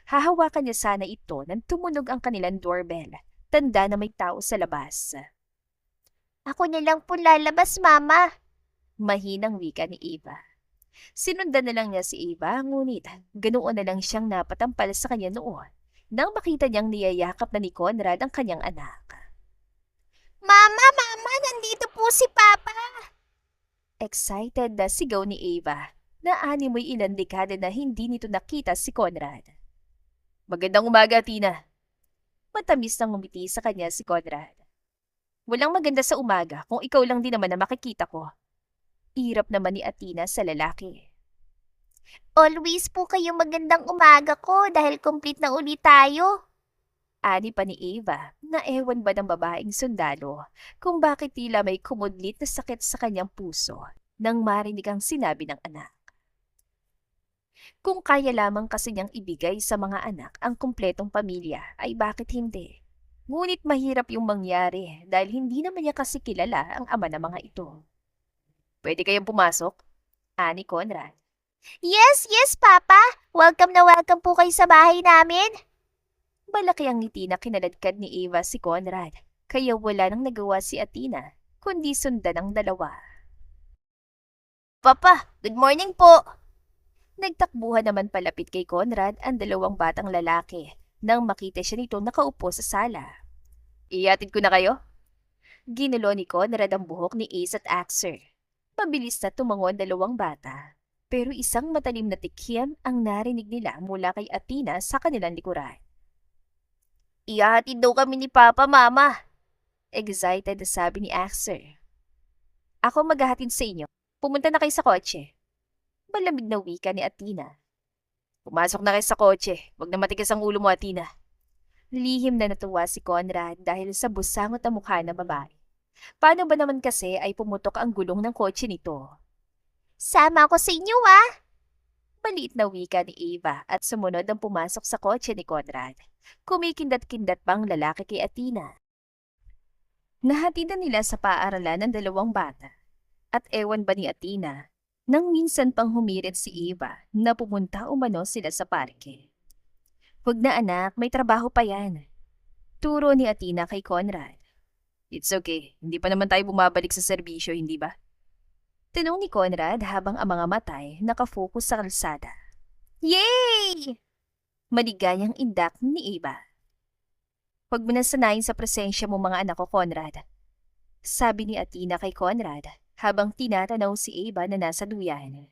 Hahawakan niya sana ito nang tumunog ang kanilang doorbell. Tanda na may tao sa labas. Ako na lang po lalabas, mama. Mahinang wika ni Eva. Sinundan na lang niya si Eva, ngunit ganoon na lang siyang napatampal sa kanya noon nang makita niyang niyayakap na ni Conrad ang kanyang anak. Mama, Mama, nandito po si Papa. Excited na sigaw ni Ava na animoy ilang dekada na hindi nito nakita si Conrad. Magandang umaga, Tina. Matamis nang ngumiti sa kanya si Conrad. Walang maganda sa umaga kung ikaw lang din naman na makikita ko. Irap naman ni Atina sa lalaki. Always po kayong magandang umaga ko dahil complete na ulit tayo. Ani pa ni Ava na ewan ba ng babaeng sundalo kung bakit tila may kumudlit na sakit sa kanyang puso nang marinig ang sinabi ng anak. Kung kaya lamang kasi niyang ibigay sa mga anak ang kumpletong pamilya ay bakit hindi? Ngunit mahirap yung mangyari dahil hindi naman niya kasi kilala ang ama ng mga ito. Pwede kayong pumasok? Ani Conrad. Yes, yes, Papa. Welcome na welcome po kayo sa bahay namin. Malaki ang ngiti na kinaladkad ni Ava si Conrad, kaya wala nang nagawa si Atina, kundi sundan ang dalawa. Papa, good morning po. Nagtakbuhan naman palapit kay Conrad ang dalawang batang lalaki nang makita siya nito nakaupo sa sala. Iatid ko na kayo? Ginulo ni Conrad ang buhok ni Ace at Axer. Mabilis na tumango ang dalawang bata, pero isang matalim na tikyem ang narinig nila mula kay Atina sa kanilang likuran. Ihahatid daw kami ni Papa, Mama. Excited na sabi ni Axer. Ako maghahatid sa inyo. Pumunta na kayo sa kotse. Malamig na wika ni Atina. Pumasok na kayo sa kotse. Huwag na matigas ang ulo mo, Atina. Lihim na natuwa si Conrad dahil sa busangot ang mukha ng babae. Paano ba naman kasi ay pumutok ang gulong ng kotse nito? Sama ako sa inyo, ah. Maliit na wika ni Ava at sumunod ang pumasok sa kotse ni Conrad. Kumikindat-kindat pang lalaki kay Atina. Nahatidan nila sa paaralan ng dalawang bata. At ewan ba ni Atina, nang minsan pang humirit si Ava na pumunta umano sila sa parke. Huwag na anak, may trabaho pa yan. Turo ni Atina kay Conrad. It's okay, hindi pa naman tayo bumabalik sa serbisyo, hindi ba? Tanong ni Conrad habang ang mga matay nakafocus sa kalsada. Yay! Maligayang indak ni Ava. Huwag mo na sanayin sa presensya mo mga anak ko, Conrad. Sabi ni Atina kay Conrad habang tinatanaw si Ava na nasa duyan.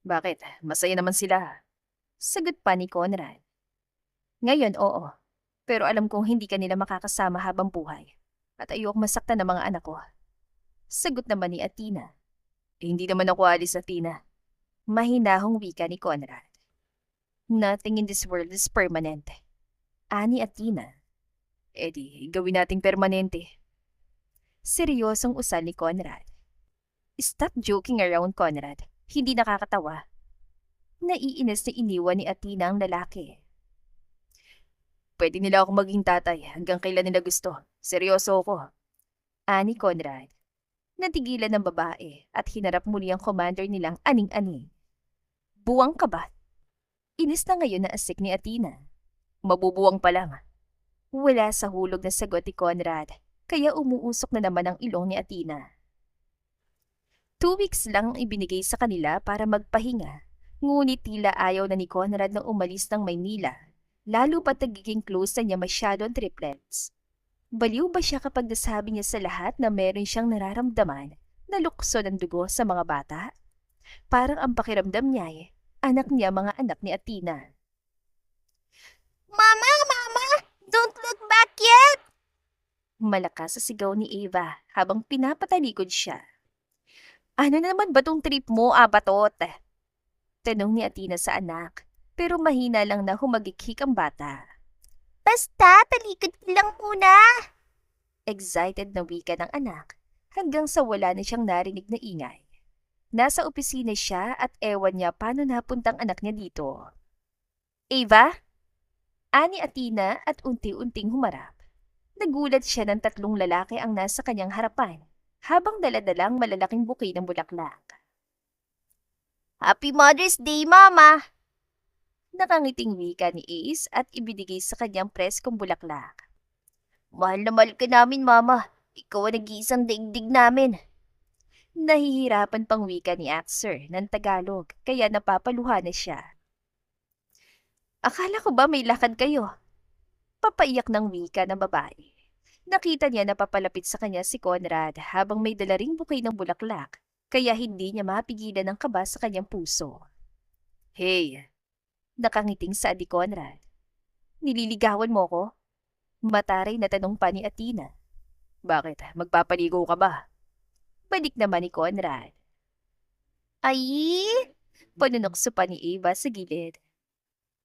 Bakit? Masaya naman sila. Sagot pa ni Conrad. Ngayon, oo. Pero alam kong hindi ka nila makakasama habang buhay. At ayok masaktan ng mga anak ko. Sagot naman ni Atina. Hindi naman ako alis, Atina. Mahinahong wika ni Conrad. Nothing in this world is permanent. Ani Atina. Di, gawin nating permanente. Seryosong usal ni Conrad. Stop joking around, Conrad. Hindi nakakatawa. Naiinis na iniwan ni Atina ang lalaki. Pwede nila ako maging tatay hanggang kailan nila gusto. Seryoso ako. Ani Conrad. Natigilan ng babae at hinarap muli ang commander nilang aning-aning. Buwang ka ba? Inis na ngayon na asik ni Atina. Mabubuwang pa lang. Wala sa hulog na sagot ni Conrad, kaya umuusok na naman ang ilong ni Atina. 2 weeks lang ang ibinigay sa kanila para magpahinga, ngunit tila ayaw na ni Conrad na umalis ng Maynila, lalo pat nagiging close na niya masyado ang triplets. Baliw ba siya kapag nasabi niya sa lahat na meron siyang nararamdaman na lukso ng dugo sa mga bata? Parang ang pakiramdam niya anak niya mga anak ni Atina. Mama, Mama, don't look back yet. Malakas sa sigaw ni Ava habang pinapatalikod siya. Ano na naman ba tong trip mo, abatot? Tanong ni Atina sa anak, pero mahina lang na humagikhik ang bata. Basta, talikod lang muna. Excited na wika ng anak hanggang sa wala na siyang narinig na ingay. Nasa opisina siya at ewan niya paano napuntang anak niya dito. Ava? Ani Atina at unti-unting humarap. Nagulat siya ng 3 lalaki ang nasa kanyang harapan habang daladalang malalaking bouquet ng bulaklak. Happy Mother's Day, Mama. Nakangiting wika ni Ace at ibinigay sa kanyang preskong bulaklak. Mahal na mahal ka namin, Mama. Ikaw ang nag-iisang daigdig namin. Nahihirapan pang wika ni Axer ng Tagalog kaya napapaluha na siya. Akala ko ba may lakad kayo? Papaiyak ng wika ng babae. Nakita niya na papalapit sa kanya si Conrad habang may dala ring bouquet ng bulaklak, kaya hindi niya mapigilan ang kaba sa kanyang puso. Hey, nakangiting saad ni Conrad. Nililigawan mo ko? Mataray na tanong pa ni Athena. Bakit? Magpapaligo ka ba? Balik naman ni Conrad. Ay, Panunokso pa ni Eva sa gilid.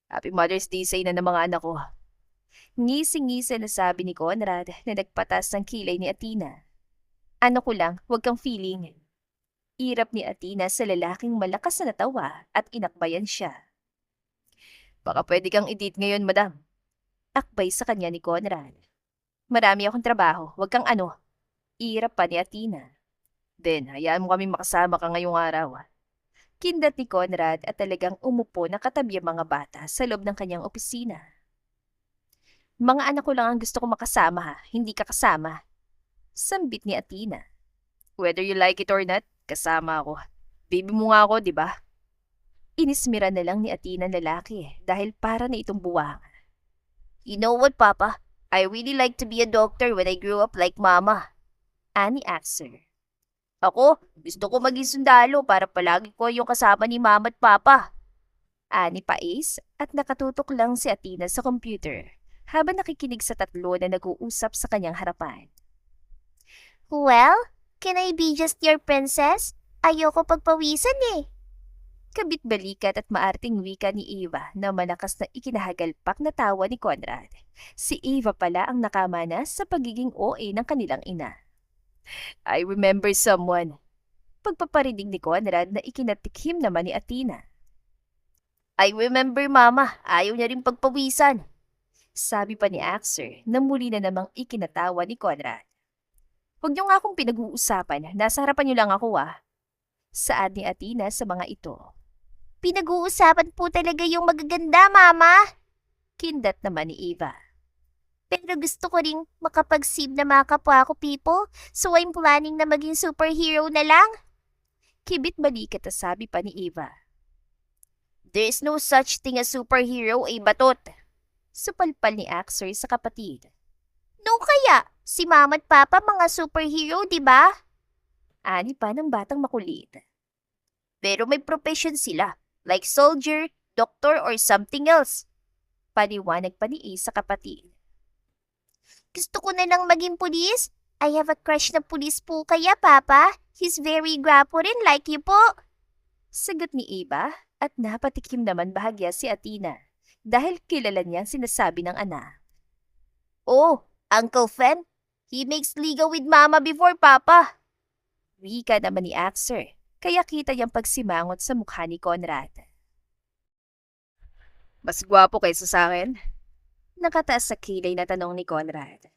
Happy Mother's Day sa ina ng mga anak ko. Ngisi-ngisi na sabi ni Conrad na nagpatas ng kilay ni Athena. Ano ko lang, huwag kang feeling. Irap ni Athena sa lalaking malakas na natawa at inakbayan siya. Baka pwede kang i-date ngayon, madam. Akbay sa kanya ni Conrad. Marami akong trabaho, huwag kang ano. Irap pa ni Athena. Then, hayaan mo kami makasama ka ngayong araw. Kindat ni Conrad at talagang umupo na katabi ang mga bata sa loob ng kanyang opisina. Mga anak ko lang ang gusto ko makasama ha, hindi ka kasama. Sambit ni Athena. Whether you like it or not, kasama ako. Baby mo nga ako, di ba? Inismira na lang ni Athena ang lalaki dahil para na itong buwang. you know what, Papa? I really like to be a doctor when I grew up like Mama. Ani Axer. Ako, gusto ko maging sundalo para palagi ko yung kasama ni Mama at Papa. Ani pa Ace at nakatutok lang si Athena sa computer habang nakikinig sa tatlo na nag-uusap sa kanyang harapan. Well, can I be just your princess? Ayoko pagpawisan eh. Kabit-balikat at maarting wika ni Eva na malakas na ikinahagalpak na tawa ni Conrad. Si Eva pala ang nakamana sa pagiging OA ng kanilang ina. I remember someone. Pagpaparinig ni Conrad na ikinatikhim naman ni Athena. I remember, Mama. Ayaw niya rin pagpawisan. Sabi pa ni Axer na muli na namang ikinatawa ni Conrad. Huwag niyo nga akong pinag-uusapan. Nasa harapan niyo lang ako Saad ni Athena sa mga ito. Pinag-uusapan po talaga yung magaganda, Mama. Kindat naman ni Eva. Pero gusto ko ring makapag-save na mga kapwa ko people, so I'm planning na maging superhero na lang. Kibit-balikat na sabi pa ni Eva. There's no such thing as superhero, batot. Supalpal ni Axer sa kapatid. No kaya, si Mama at Papa mga superhero, di ba? Ani pa ng batang makulit. Pero may profession sila, like soldier, doctor, or something else. Paliwanag pa ni Ace sa kapatid. Gusto ko na lang maging pulis. I have a crush na pulis po kaya, Papa. He's very gwapo rin like you po. Sagot ni Eva at napatikim naman bahagya si Athena dahil kilala niya ang sinasabi ng anak. Oh, Uncle Fen, he makes ligaw with Mama before, Papa. Wika naman ni Axer, kaya kita niyang pagsimangot sa mukha ni Conrad. Mas gwapo kaysa sa akin? Nakataas sa kilay na tanong ni Conrad.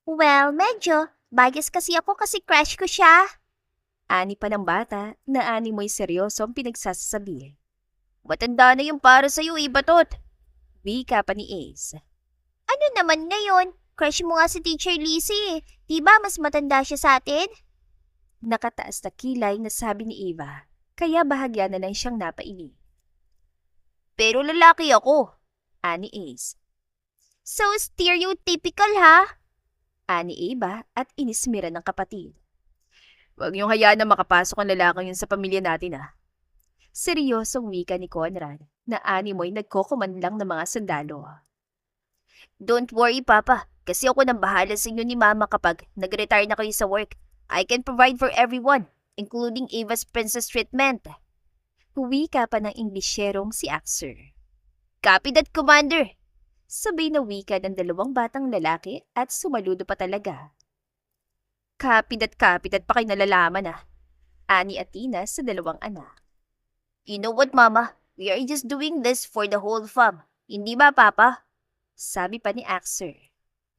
Well, medyo. Bias kasi ako kasi crush ko siya. Ani pa ng bata na ani mo'y seryoso ang pinagsasabi. Matanda na yung para sa'yo, batot. Wika pa ni Ace. Ano naman ngayon? Crush mo nga si Teacher Lizzie. Di ba mas matanda siya sa atin? Nakataas na kilay na sabi ni Eva, kaya bahagya na lang siyang napaili. Pero lalaki ako. Ani Ace. So stereotypical ha? Ani Eva at inismira ng kapatid. Huwag niyong hayaan na makapasok ang lalaki yun sa pamilya natin Seryosong wika ni Conrad na ani mo'y nagkokomandlang ng mga sundalo. Don't worry, Papa. Kasi ako nang bahala sa inyo ni Mama kapag nag-retire na kayo sa work. I can provide for everyone, including Eva's princess treatment. Wika pa ng Inglesyerong si Axer. Copy that, Commander. Sabay na wika ng dalawang batang lalaki at sumaludo pa talaga. Kapidat pa kayo nalalaman Ani Athena sa dalawang anak. You know what, Mama? We are just doing this for the whole fam. Hindi ba, Papa? Sabi pa ni Axer.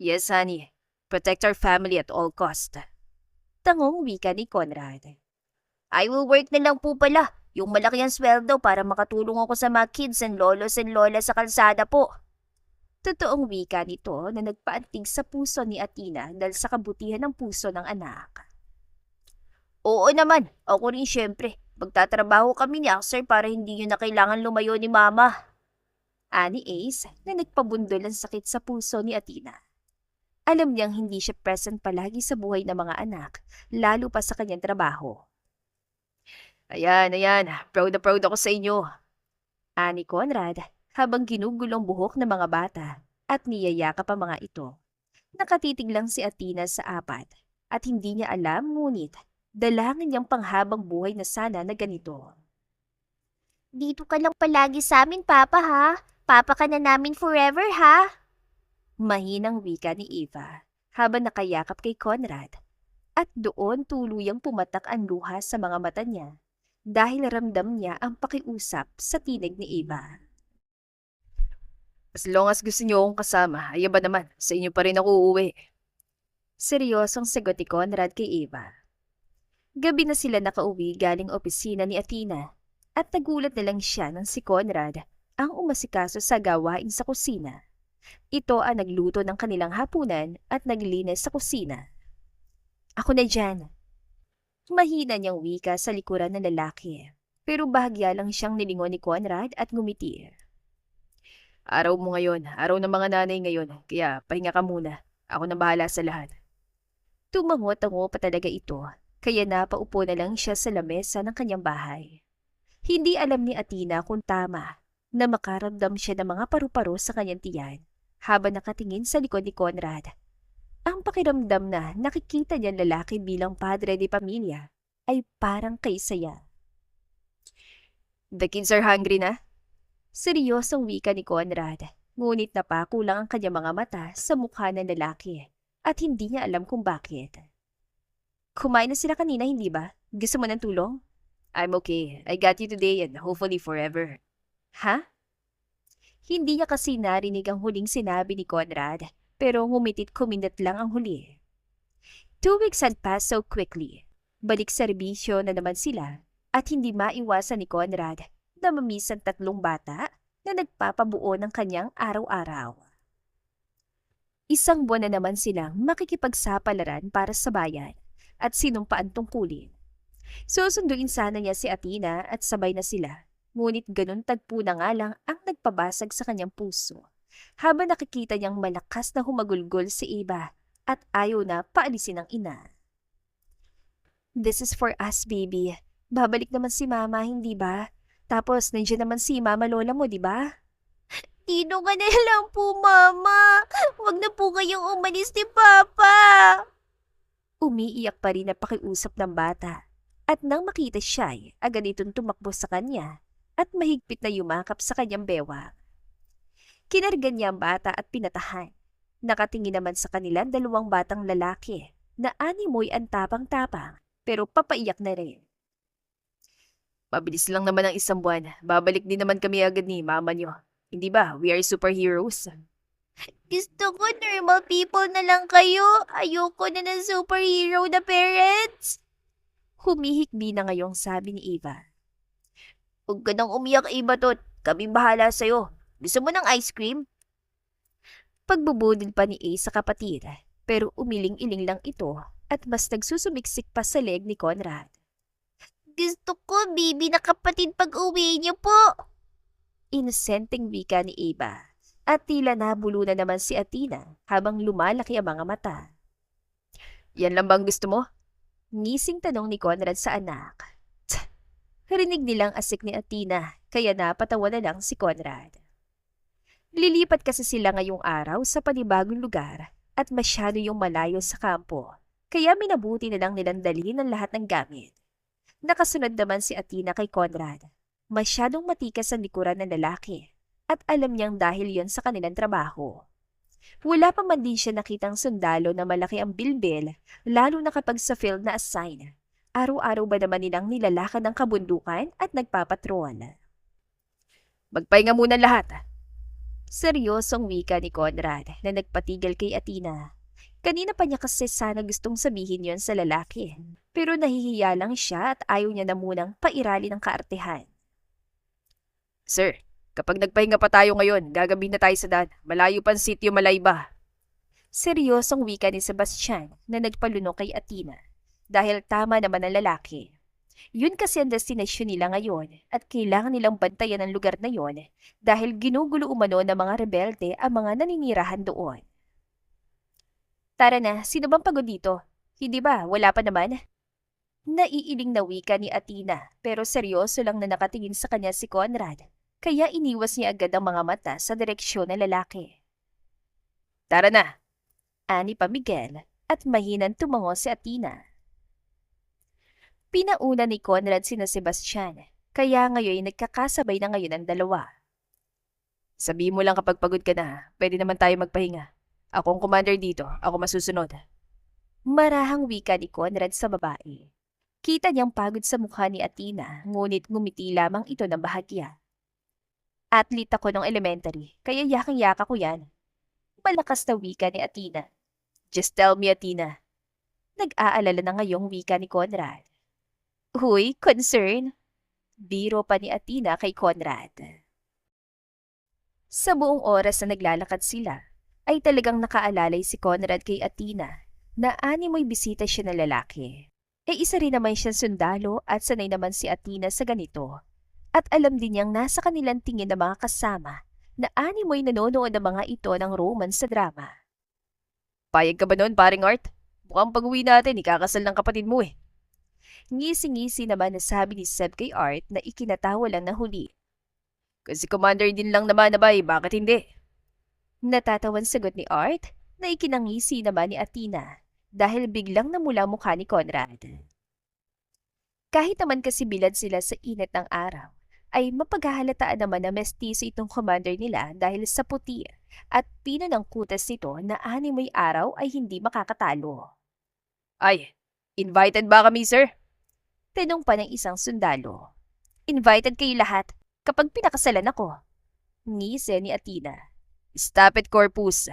Yes, honey. Protect our family at all cost. Tangong wika ni Conrad. I will work na lang po pala. Yung malaki ang sweldo para makatulong ako sa mga kids and lolos and lola sa kalsada po. Totoong wika nito na nagpaantig sa puso ni Athena dahil sa kabutihan ng puso ng anak. Oo naman, ako rin syempre. Magtatrabaho kami ni Axel para hindi nyo na kailangan lumayo ni Mama. Ani Ace na nagpabundol ang sakit sa puso ni Athena. Alam niyang hindi siya present palagi sa buhay ng mga anak, lalo pa sa kanyang trabaho. Ayan, ayan. Proud na proud ako sa inyo. Ani Conrad, habang ginugulong buhok ng mga bata at niyayakap ang mga ito. Nakatitig lang si Athena sa apat at hindi niya alam ngunit dalangin niyang panghabang buhay na sana na ganito. Dito ka lang palagi sa amin, Papa, ha? Papa ka na namin forever, ha? Mahinang wika ni Eva habang nakayakap kay Conrad at doon tuluyang pumatak ang luha sa mga mata niya dahil ramdam niya ang pakiusap sa tinig ni Eva. As long as gusto niyo akong kasama, ay ba naman, sa inyo pa rin ako uuwi. Seryosong sagot ni Conrad kay Eva. Gabi na sila nakauwi galing opisina ni Athena at nagulat na lang siya nang si Conrad ang umasikaso sa gawain sa kusina. Ito ang nagluto ng kanilang hapunan at naglinis sa kusina. Ako na dyan. Mahina niyang wika sa likuran ng lalaki, pero bahagya lang siyang nilingon ni Conrad at ngumiti. Araw mo ngayon, araw ng mga nanay ngayon, kaya pahinga ka muna. Ako na bahala sa lahat. Tumango-tango pa talaga ito, kaya napaupo na lang siya sa lamesa ng kanyang bahay. Hindi alam ni Athena kung tama na makaramdam siya ng mga paru-paro sa kanyang tiyan habang nakatingin sa likod ni Conrad. Ang pakiramdam na nakikita niyang lalaki bilang padre de pamilya ay parang kay saya. The kids are hungry na? Seryosong wika ni Conrad, ngunit napako lang ang kanyang mga mata sa mukha ng lalaki at hindi niya alam kung bakit. Kumain na sila kanina, hindi ba? Gusto mo ng tulong? I'm okay. I got you today and hopefully forever. Ha? Hindi niya kasi narinig ang huling sinabi ni Conrad, pero ngumitit kumindat lang ang huli. 2 weeks had passed so quickly. Balik serbisyo na naman sila at hindi maiwasan ni Conrad na mamiss ang 3 bata na nagpapabuo ng kanyang araw-araw. 1 buwan na naman silang makikipagsapalaran para sa bayan at sinumpaan tungkulin. Susunduin sana niya si Athena at sabay na sila, ngunit ganun tagpo na nga lang ang nagpabasag sa kanyang puso habang nakikita niyang malakas na humagulgol si Eva at ayaw na paalisin ng ina. This is for us, baby. Babalik naman si Mama, hindi ba? Tapos nandiyan naman si Mama Lola mo, di ba? Dito ka na lang po, Mama. Huwag na po kayong umalis ni Papa. Umiiyak pa rin na pakiusap ng bata. At nang makita siya ay agad itong tumakbo sa kanya at mahigpit na yumakap sa kanyang bewang. Kinargan niya ang bata at pinatahan. Nakatingin naman sa kanilang 2 batang lalaki na animoy ang tapang-tapang pero papaiyak na rin. Mabilis lang naman ang 1 buwan. Babalik din naman kami agad ni mama niyo. Hindi ba? We are superheroes. Gusto ko normal people na lang kayo. Ayoko na ng superhero na parents. Humihikbi na ngayong sabi ni Eva. Huwag ka nang umiyak, Eva Tot. Kaming bahala sa'yo. Gusto mo ng ice cream? Pagbubudil pa ni Ace sa kapatid, pero umiling-iling lang ito at mas nagsusumiksik pa sa leg ni Conrad. Gusto ko, baby na kapatid pag-uwi niyo po. Inosenteng wika ni Eva at tila nabulo na naman si Athena habang lumalaki ang mga mata. Yan lang bang gusto mo? Ngising tanong ni Conrad sa anak. Rinig nilang asik ni Athena kaya napatawa na lang si Conrad. Lilipat kasi sila ngayong araw sa panibagong lugar at masyado yung malayo sa kampo kaya minabuti na lang nilang dalhin ang lahat ng gamit. Nakasunod naman si Athena kay Conrad. Masyadong matikas ang likuran ng lalaki at alam niyang dahil yon sa kanilang trabaho. Wala pa man din siya nakitang sundalo na malaki ang bilbil, lalo na kapag sa field na assign. Araw-araw ba naman nilang nilalakad ng kabundukan at nagpapatrol? Magpahinga muna lahat. Seryosong wika ni Conrad na nagpatigil kay Athena. Kanina pa niya kasi sana gustong sabihin yon sa lalaki, pero nahihiya lang siya at ayaw niya na munang pairali ng kaartehan. Sir, kapag nagpahinga pa tayo ngayon, gagabi na tayo sa daan. Malayo pa ang sitio Malayba. Seryosong wika ni Sebastian na nagpalunok kay Athena dahil tama naman ang lalaki. Yun kasi ang destinasyon nila ngayon at kailangan nilang bantayan ang lugar na yon dahil ginugulo umano ng mga rebelde ang mga naninirahan doon. Tara na, sino bang pagod dito? Hindi ba, wala pa naman? Naiiling na wika ni Athena pero seryoso lang na nakatingin sa kanya si Conrad, kaya iniwas niya agad ang mga mata sa direksyon ng lalaki. Tara na, ani pa Miguel at mahinang tumango si Athena. Pinauna ni Conrad sina Sebastian, kaya ngayon nagkakasabay na ngayon ang dalawa. Sabihin mo lang kapag pagod ka na, pwede naman tayo magpahinga. Ako ang commander dito, ako masusunod. Marahang wika ni Conrad sa babae. Kita niyang pagod sa mukha ni Athena, ngunit ngumiti lamang ito ng bahagya. Athlete ako ng elementary, kaya yaking-yaka ko yan. Malakas na wika ni Athena. Just tell me, Athena. Nag-aalala na ngayong wika ni Conrad. Huy, concern. Biro pa ni Athena kay Conrad. Sa buong oras na naglalakad sila, ay talagang nakaalalay si Conrad kay Athena na animoy bisita siya ng lalaki. Isa rin naman siyang sundalo at sanay naman si Athena sa ganito. At alam din niyang nasa kanilang tingin ng mga kasama na animoy nanonood ng mga ito ng romance sa drama. Payag ka ba noon, paring Art? Mukhang pag-uwi natin, ikakasal ng kapatid mo eh. Ngisi-ngisi naman na sabi ni Seb kay Art na ikinatawa lang na huli. Kasi commander din lang naman na bay, bakit hindi? Natatawan sagot ni Art na ikinangisi naman ni Athena dahil biglang namula mukha ni Conrad. Kahit naman kasi bilad sila sa init ng araw, ay mapaghahalataan naman na mestizo itong commander nila dahil sa puti at pino ng kutas nito na animoy araw ay hindi makakatalo. Ay, invited ba kami, sir? Tanong pa ng isang sundalo. Invited kayo lahat kapag pinakasalan ako. Ngise ni Athena. Stop it, Corpus.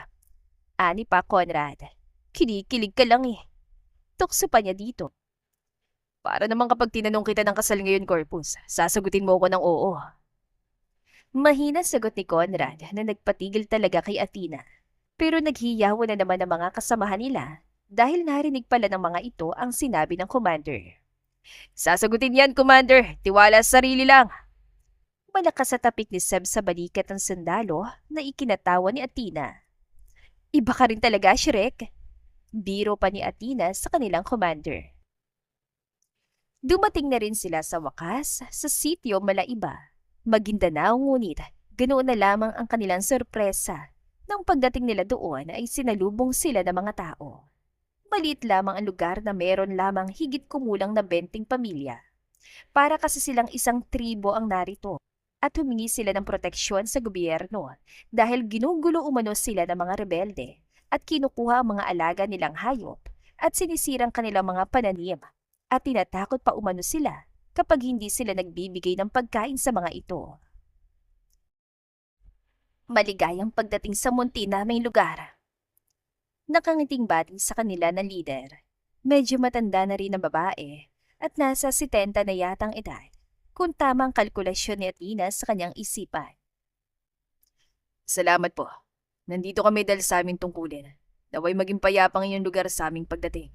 Ani pa Conrad. Kinikilig ka lang eh. Tukso pa niya dito. Para naman kapag tinanong kita ng kasal ngayon, Corpus, sasagutin mo ko ng oo. Mahina sagot ni Conrad na nagpatigil talaga kay Athena. Pero naghiyawa na naman ang mga kasamahan nila dahil narinig pala ng mga ito ang sinabi ng commander. Sasagutin yan, Commander. Tiwala sa sarili lang. Malakas sa tapik ni Seb sa balikat ng sundalo na ikinatawa ni Athena. Iba ka rin talaga, Shrek. Biro pa ni Athena sa kanilang commander. Dumating na rin sila sa wakas sa sitio Malaiba. Maguindanao ngunit ganoon na lamang ang kanilang sorpresa nang pagdating nila doon ay sinalubong sila ng mga tao. Maliit lamang ang lugar na meron lamang higit kumulang na 20 pamilya. Para kasi silang isang tribo ang narito at humingi sila ng proteksyon sa gobyerno dahil ginugulo umano sila ng mga rebelde at kinukuha ang mga alaga nilang hayop at sinisirang kanilang mga pananim at tinatakot pa umano sila kapag hindi sila nagbibigay ng pagkain sa mga ito. Maligayang pagdating sa munti naming lugar. Nakangiting bati sa kanila na leader. Medyo matanda na rin ang babae at nasa 70 na yatang edad kung tamang kalkulasyon ni Athena sa kanyang isipan. Salamat po. Nandito kami dahil sa aming tungkulin. Naway maging payapang iyong lugar sa aming pagdating.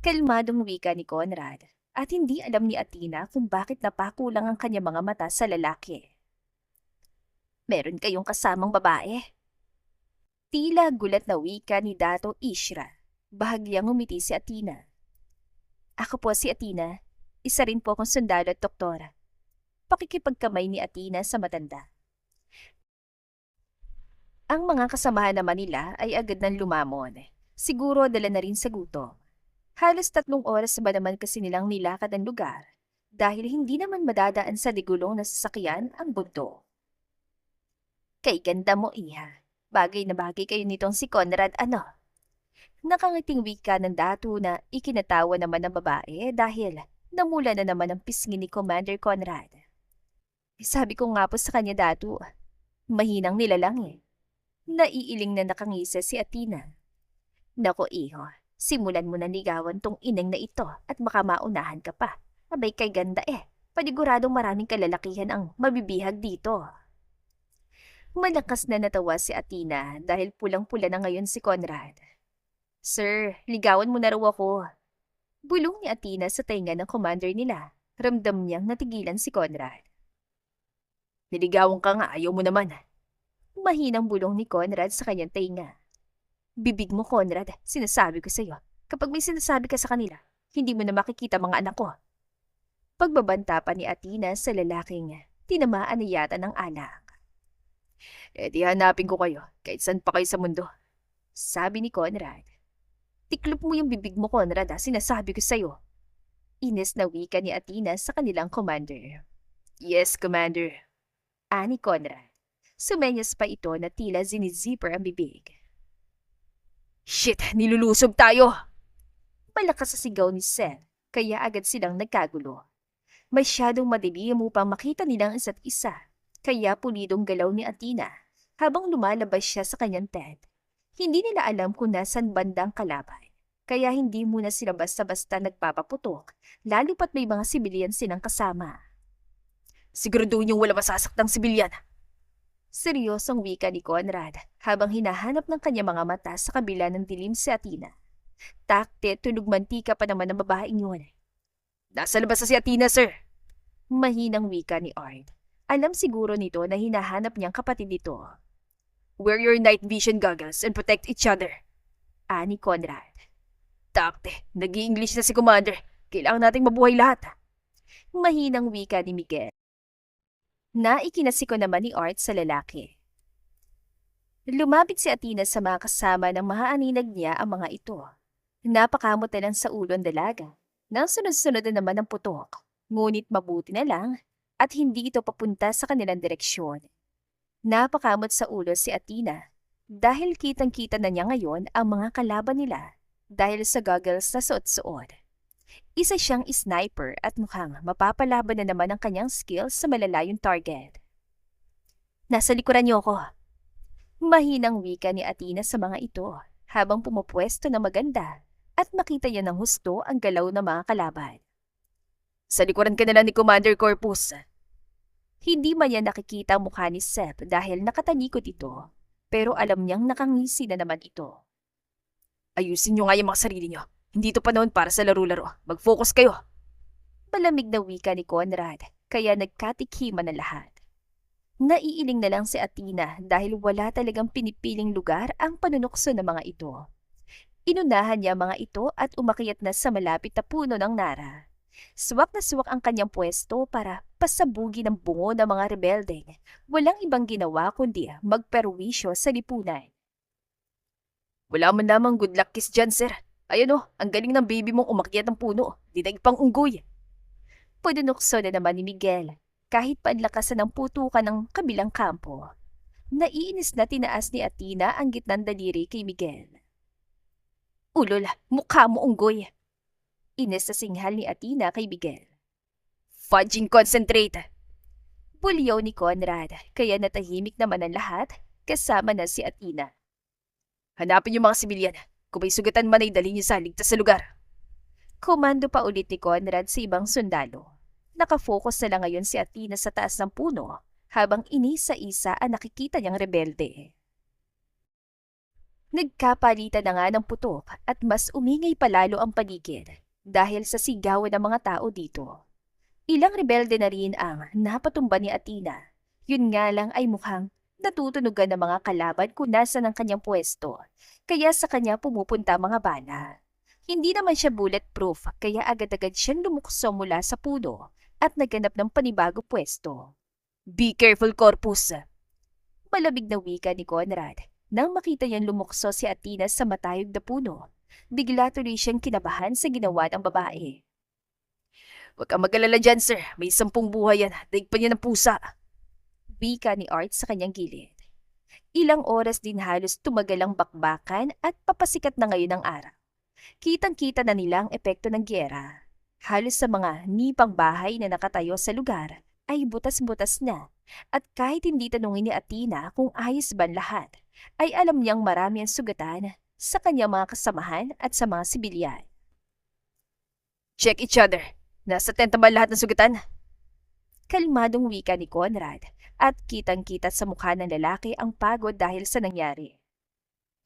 Kalmadong wika ni Conrad at hindi alam ni Athena kung bakit napakulang ang kanyang mga mata sa lalaki. Meron kayong kasamang babae? Tila gulat na wika ni Dato Ishra. Bahagyang umiti si Athena. Ako po si Athena. Isa rin po akong sundalo at doktora. Pakikipagkamay ni Athena sa matanda. Ang mga kasamahan naman nila ay agad nang lumamon. Siguro dala na rin sa gutom. Halos 3 oras ba naman kasi nilang nilakad ang lugar dahil hindi naman madadaan sa digulong na sasakyan ang bundok. Kay ganda mo, iha. Bagay na bagay kayo nitong si Conrad, ano? Nakangiting wika ng Dato na ikinatawa naman ng babae dahil namula na naman ang pisngi ni Commander Conrad. Sabi ko nga po sa kanya, Dato, mahinang nilalang eh. Naiiling na nakangisa si Athena. Nako iho, simulan mo na ligawan tong ineng na ito at baka maunahan ka pa. Abay kay ganda eh, paniguradong maraming kalalakihan ang mabibihag dito. Malakas na natawa si Athena dahil pulang-pula na ngayon si Conrad. Sir, ligawan mo na raw ako. Bulong ni Athena sa tainga ng commander nila. Ramdam niyang natigilan si Conrad. Niligawan ka nga, ayaw mo naman. Mahinang bulong ni Conrad sa kanyang tainga. Bibig mo, Conrad. Sinasabi ko sa'yo. Kapag may sinasabi ka sa kanila, hindi mo na makikita mga anak ko. Pagbabanta pa ni Athena sa lalaking tinamaan na yata ng alak. Di hanapin ko kayo, kahit saan pa kayo sa mundo. Sabi ni Conrad. Tiklop mo yung bibig mo, Conrad, sinasabi ko sa'yo. Ines na wika ni Athena sa kanilang commander. Yes, Commander. Ani Conrad. Sumenyas pa ito na tila zinizipper ang bibig. Shit, nilulusob tayo! Malakas sa sigaw ni Seth, kaya agad silang nagkagulo. Masyadong madilim upang makita nilang isa't isa, kaya pulidong galaw ni Athena habang lumalabas siya sa kanyang tent. Hindi nila alam kung nasan bandang kalaban, kaya hindi muna sila basta-basta nagpapaputok, lalo pat may mga sibilyan silang kasama. Siguraduhin yung wala masasaktang sibilyan. Seryosong wika ni Conrad habang hinahanap ng kanyang mga mata sa kabila ng dilim si Athena. Takte, tunog mantika pa naman ng babaeng yun. Nasa labas na si Athena, sir. Mahinang wika ni Art. Alam siguro nito na hinahanap niyang kapatid nito. Wear your night vision goggles and protect each other. Ani Conrad. Takte, nag-i-English na si Commander. Kailangan nating mabuhay lahat. Mahinang wika ni Miguel. Naikinasi ko naman ni Art sa lalaki. Lumapit si Athena sa mga kasama ng mahaaninag niya ang mga ito. Napakamot na lang sa ulo ang dalaga. Nang sunod-sunod na naman ang putok. Ngunit mabuti na lang at hindi ito papunta sa kanilang direksyon. Napakamot sa ulo si Athena dahil kitang-kita na niya ngayon ang mga kalaban nila dahil sa goggles na suot-suot. Isa siyang sniper at mukhang mapapalaban na naman ang kanyang skills sa malalayong target. Nasa likuran niyo ako. Mahinang wika ni Athena sa mga ito habang pumupwesto na maganda at makita niya ng husto ang galaw ng mga kalaban. Sa likuran ka na lang ni Commander Corpus. Hindi man niya nakikita ang mukha ni Seth dahil nakatalikod ito, pero alam niyang nakangisi na naman ito. Ayusin niyo nga yung mga sarili niyo. Hindi ito panahon para sa laro-laro. Mag-focus kayo. Malamig na wika ni Conrad, kaya nagkatikhiman na lahat. Naiiling na lang si Athena dahil wala talagang pinipiling lugar ang panunukso ng mga ito. Inunahan niya mga ito at umakyat na sa malapit na puno ng nara. Swak na swak ang kanyang pwesto para pasabugi ng bungo ng mga rebelde. Walang ibang ginawa kundi magperwisyo sa lipunan. Wala man lamang good luck kiss dyan, sir. Ayun ang galing ng baby mong umakyat ng puno. Dinaig pang unggoy. Panunukso na naman ni Miguel kahit paanlakasan ng putukan ng kabilang kampo. Naiinis na tinaas ni Athena ang gitnang daliri kay Miguel. Ulol, mukha mo unggoy. Ines sa singhal ni Athena kay Miguel. Fudging concentrate. Bulyaw ni Conrad kaya natahimik naman ang lahat kasama na si Athena. Hanapin yung mga sibilyan. Kung may sugatan man ay dali niyo sa ligtas sa lugar. Komando pa ulit ni Conrad sa ibang sundalo. Nakafocus na lang ngayon si Athena sa taas ng puno habang inisa-isa ang nakikita niyang rebelde. Nagkapalitan na nga ng putok at mas umingay palalo ang paligid dahil sa sigawan ng mga tao dito. Ilang rebelde na rin ang napatumba ni Athena. Yun nga lang ay mukhang natutunugan ng mga kalaban kung nasa ng kanyang pwesto, kaya sa kanya pumupunta mga bala. Hindi naman siya bulletproof, kaya agad-agad siyang lumukso mula sa puno at naghanap ng panibago pwesto. Be careful, Corpus! Malamig na wika ni Conrad. Nang makita niyang lumukso si Athena sa matayog na puno, bigla tuloy siyang kinabahan sa ginawa ng babae. Huwag kang mag-alala dyan, sir. May 10 buhay yan. Daig pa niya ng pusa. Wika ni Art sa kanyang gilid. Ilang oras din halos tumagal ang bakbakan at papasikat na ngayon ang araw. Kitang-kita na nila ang epekto ng gyera. Halos sa mga nipang bahay na nakatayo sa lugar ay butas-butas na at kahit hindi tanungin ni Athena kung ayos ba lahat, ay alam niyang marami ang sugatan sa kanyang mga kasamahan at sa mga sibilyan. Check each other. Nasa tent ba lahat ng sugatan? Kalmadong wika ni Conrad at kitang-kita sa mukha ng lalaki ang pagod dahil sa nangyari.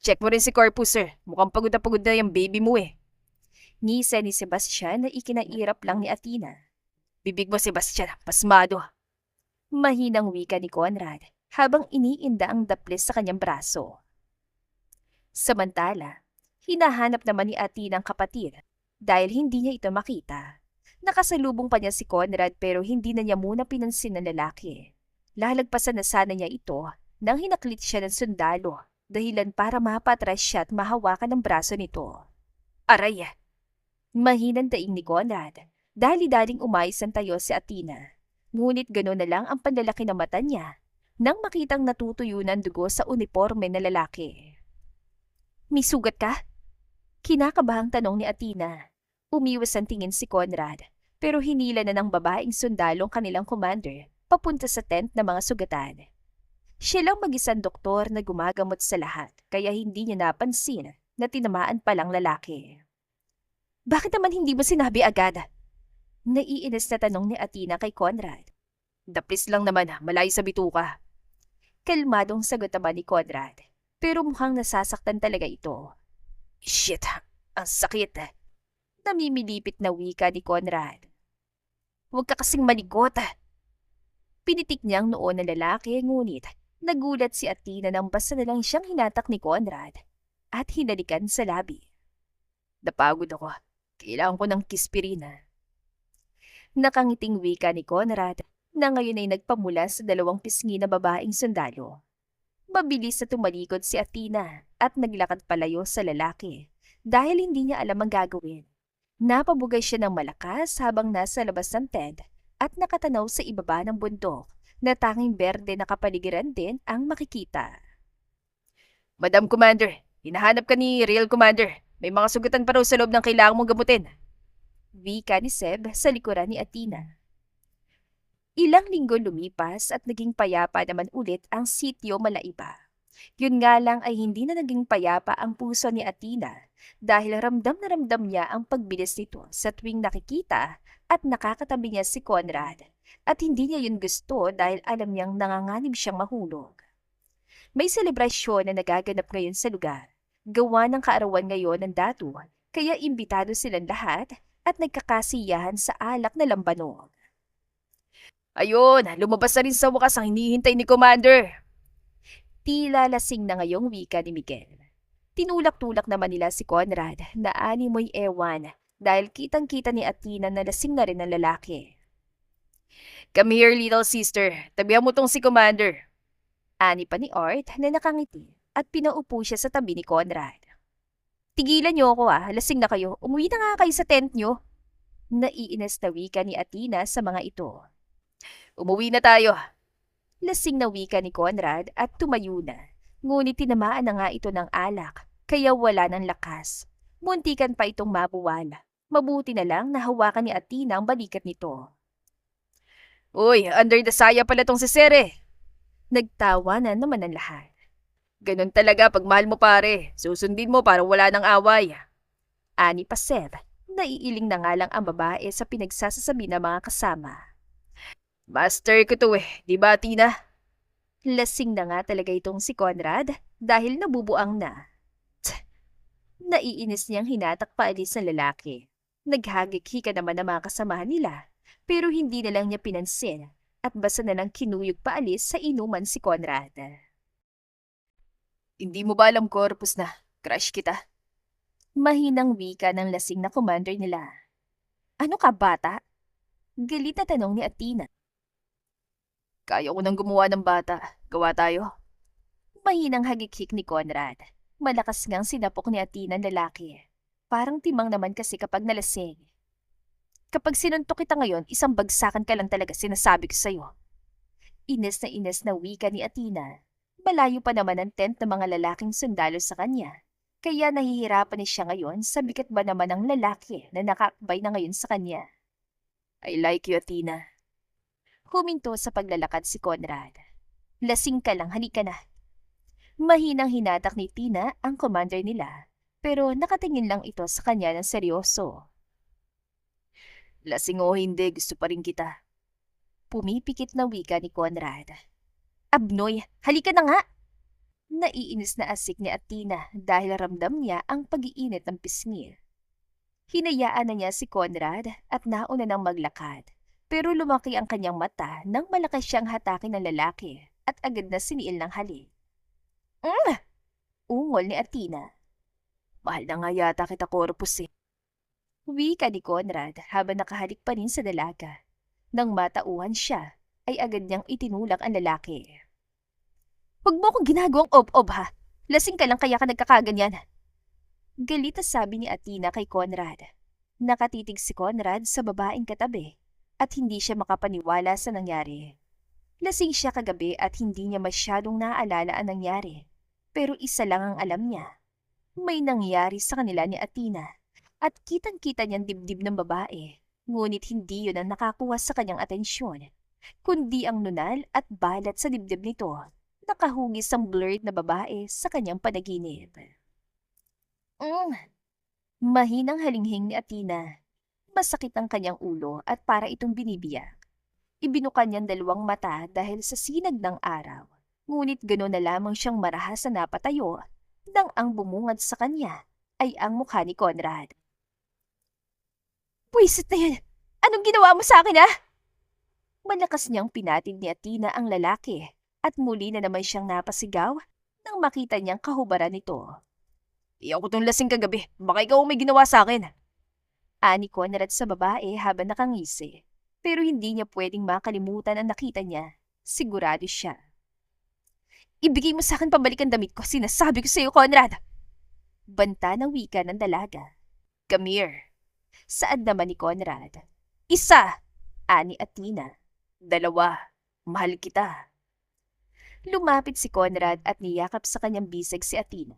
Check mo rin si Corpus, sir. Mukhang pagod na yung baby mo eh. Ngisa ni Sebastian na ikinairap lang ni Athena. Bibig mo, Sebastian. Pasmado. Mahinang wika ni Conrad habang iniinda ang daples sa kanyang braso. Samantala, hinahanap naman ni Athena ang kapatid dahil hindi niya ito makita. Nakasalubong pa niya si Conrad pero hindi na niya muna pinansin ng lalaki. Lalagpasan na sana niya ito nang hinaklit siya ng sundalo, dahilan para mapatras siya at mahawakan ang braso nito. Aray! Mahinang daing ni Conrad dahil daling umayos ang tayo si Athena. Ngunit gano'n na lang ang panlalaki ng mata niya nang makitang natutuyo ng dugo sa uniforme na lalaki. May sugat ka? Kinakabahang tanong ni Athena. Umiwas ang tingin si Conrad pero hinila na ng babaeng sundalong kanilang commander papunta sa tent ng mga sugatan. Siya lang mag-isang doktor na gumagamot sa lahat kaya hindi niya napansin na tinamaan palang lalaki. Bakit naman hindi mo sinabi agad? Naiinis na tanong ni Athena kay Conrad. Dapis lang naman, malayo sa bituka. Kalmadong sagot naman ni Conrad, pero mukhang nasasaktan talaga ito. Shit, ang sakit. Namimilipit na wika ni Conrad. Huwag ka kasing maligot. Pinitik niyang noo ng lalaki ngunit nagulat si Athena nang basta na lang siyang hinatak ni Conrad at hinalikan sa labi. Napagod ako. Kailangan ko ng kispirina. Nakangiting wika ni Conrad na ngayon ay nagpamula sa dalawang pisngi na babaeng sundalo. Mabilis na tumalikod si Athena at naglakad palayo sa lalaki dahil hindi niya alam ang gagawin. Napabugay siya ng malakas habang nasa labas ng tent at nakatanaw sa ibaba ng bundok na tanging berde na kapaligiran din ang makikita. Madam Commander, hinahanap ka ni Real Commander. May mga sugatan pa raw sa loob ng kailangan mong gamutin. Wika ni Seb sa likuran ni Athena. Ilang linggo lumipas at naging payapa naman ulit ang sitio Malaiba. Yun nga lang ay hindi na naging payapa ang puso ni Athena dahil ramdam na ramdam niya ang pagbilis nito sa tuwing nakikita at nakakatabi niya si Conrad. At hindi niya yun gusto dahil alam niyang nanganganib siyang mahulog. May selebrasyon na nagaganap ngayon sa lugar. Gawa ng kaarawan ngayon ng datu, kaya imbitado silang lahat at nagkakasiyahan sa alak na lambanog. Ayun, lumabas na rin sa wakas ang hinihintay ni Commander. Tila lasing na ngayong wika ni Miguel. Tinulak-tulak naman nila si Conrad na animoy ewan dahil kitang-kita ni Athena na lasing na rin ang lalaki. Come here, little sister. Tabihan mo tong si Commander. Ani pa ni Art na nakangiti at pinaupo siya sa tabi ni Conrad. Tigilan niyo ako lasing na kayo. Umuwi na nga kayo sa tent niyo. Naiinis na wika ni Athena sa mga ito. Umuwi na tayo. Lasing na wika ni Conrad at tumayo na. Ngunit tinamaan na nga ito ng alak, kaya wala ng lakas. Muntikan pa itong mabuwala. Mabuti na lang nahawakan ni Athena ang balikat nito. Uy, under the saya pala tong si Sere. Nagtawa na naman ang lahat. Ganon talaga pag mahal mo pare. Susundin mo para wala ng away. Ani pa Seb, naiiling na nga lang ang babae sa pinagsasasabi ng mga kasama. Master ko to di ba Tina? Lasing na nga talaga itong si Conrad dahil nabubuang na. Naiinis niyang hinatak paalis ng lalaki. Naghagik-hika naman ang mga kasamahan nila pero hindi na lang niya pinansin at basta na lang kinuyog paalis sa inuman si Conrad. Hindi mo ba alam, Corpus, na crush kita? Mahinang wika ng lasing na commander nila. Ano ka, bata? Galit na tanong ni Athena. Kaya ko nang gumawa ng bata. Gawa tayo. Mahinang hagik-hik ni Conrad. Malakas ngang sinapok ni Athena ng lalaki. Parang timang naman kasi kapag nalasing. Kapag sinuntok kita ngayon, isang bagsakan ka lang talaga sinasabi ko sa'yo. Ines na wika ni Athena. Malayo pa naman ang tent ng mga lalaking sundalo sa kanya. Kaya nahihirapan niya siya ngayon sa bigat ba naman ng lalaki na nakakbay na ngayon sa kanya. I like you, Athena. Huminto sa paglalakad si Conrad. Lasing ka lang, halika na. Mahinang hinatak ni Tina ang commander nila, pero nakatingin lang ito sa kanya ng seryoso. Lasing o hindi, gusto pa rin kita. Pumipikit na wika ni Conrad. Abnoy, halika na nga! Naiinis na asik ni Athena dahil ramdam niya ang pag-iinit ng pisngi. Hinayaan na niya si Conrad at nauna nang maglakad. Pero lumaki ang kanyang mata nang malakas siyang hatakin ng lalaki at agad na siniil ng halik. Ungol ni Athena. Mahal na nga yata kita, Corpus eh. Wika ni Conrad habang nakahalik pa rin sa dalaga. Nang matauhan siya, ay agad niyang itinulak ang lalaki. Huwag mo akong ginagawang ob-ob ha. Lasing ka lang kaya ka nagkakaganyan. Galit na sabi ni Athena kay Conrad. Nakatitig si Conrad sa babaeng katabi at hindi siya makapaniwala sa nangyari. Lasing siya kagabi at hindi niya masyadong naaalala ang nangyari. Pero isa lang ang alam niya. May nangyari sa kanila ni Athena at kitang-kita niyang dibdib ng babae. Ngunit hindi yun ang nakakuha sa kanyang atensyon, kundi ang nunal at balat sa dibdib nito. Nakahugis ang blurred na babae sa kanyang panaginip. Mahinang halinghing ni Athena. Masakit ang kanyang ulo at para itong binibiyak. Ibinuka niyang dalawang mata dahil sa sinag ng araw. Ngunit gano'n na lamang siyang marahas na napatayo nang ang bumungad sa kanya ay ang mukha ni Conrad. Pwisit na yan! Anong ginawa mo sa akin, ha? Malakas niyang pinatid ni Athena ang lalaki at muli na naman siyang napasigaw nang makita niyang kahubaran nito. Iyak ko tong lasing kagabi. Baka ikaw may ginawa sa akin. Ani Conrad sa babae habang nakangisi. Pero hindi niya pwedeng makalimutan ang nakita niya. Sigurado siya. Ibigay mo sa akin pabalik ang damit ko. Sinasabi ko sa iyo, Conrad. Banta ng wika ng dalaga. Come here. Saad naman ni Conrad. Isa, ani Athena. Dalawa, mahal kita. Lumapit si Conrad at niyakap sa kanyang bisig si Athena.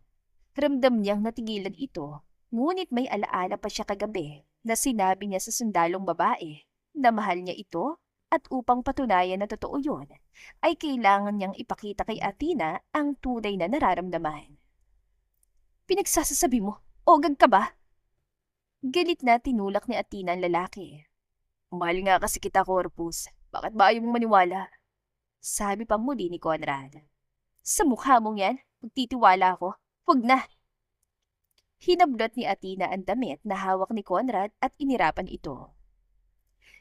Ramdam niyang natigilan ito, ngunit may alaala pa siya kagabi na sinabi niya sa sundalong babae na mahal niya ito at upang patunayan na totoo yun, ay kailangan niyang ipakita kay Athena ang tunay na nararamdaman. Pinagsasasabi mo, ogag ka ba? Galit na tinulak ni Athena ang lalaki. Mahal nga kasi kita, Corpus. Bakit ba ayaw mong maniwala? Sabi pa muli ni Conrad. Sa mukha mong yan, magtitiwala ako. Huwag na. Hinablot ni Athena ang damit na hawak ni Conrad at inirapan ito.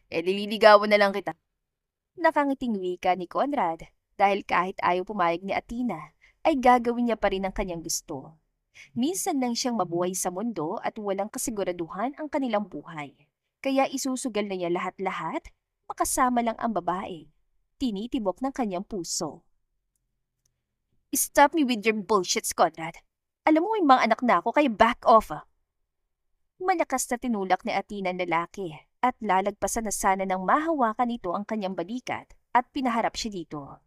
Nililigawan na lang kita. Nakangiting wika ni Conrad dahil kahit ayaw pumayag ni Athena, ay gagawin niya pa rin ang kanyang gusto. Minsan lang siyang mabuhay sa mundo at walang kasiguraduhan ang kanilang buhay. Kaya isusugal na niya lahat-lahat, makasama lang ang babae. Tinitibok ng kanyang puso. Stop me with your bullshits, Conrad. Alam mo yung mga anak na ako, kaya back off. Malakas na tinulak ni Athena ang lalaki at lalagpasan na sana nang mahawakan nito ang kanyang balikat at pinaharap siya dito.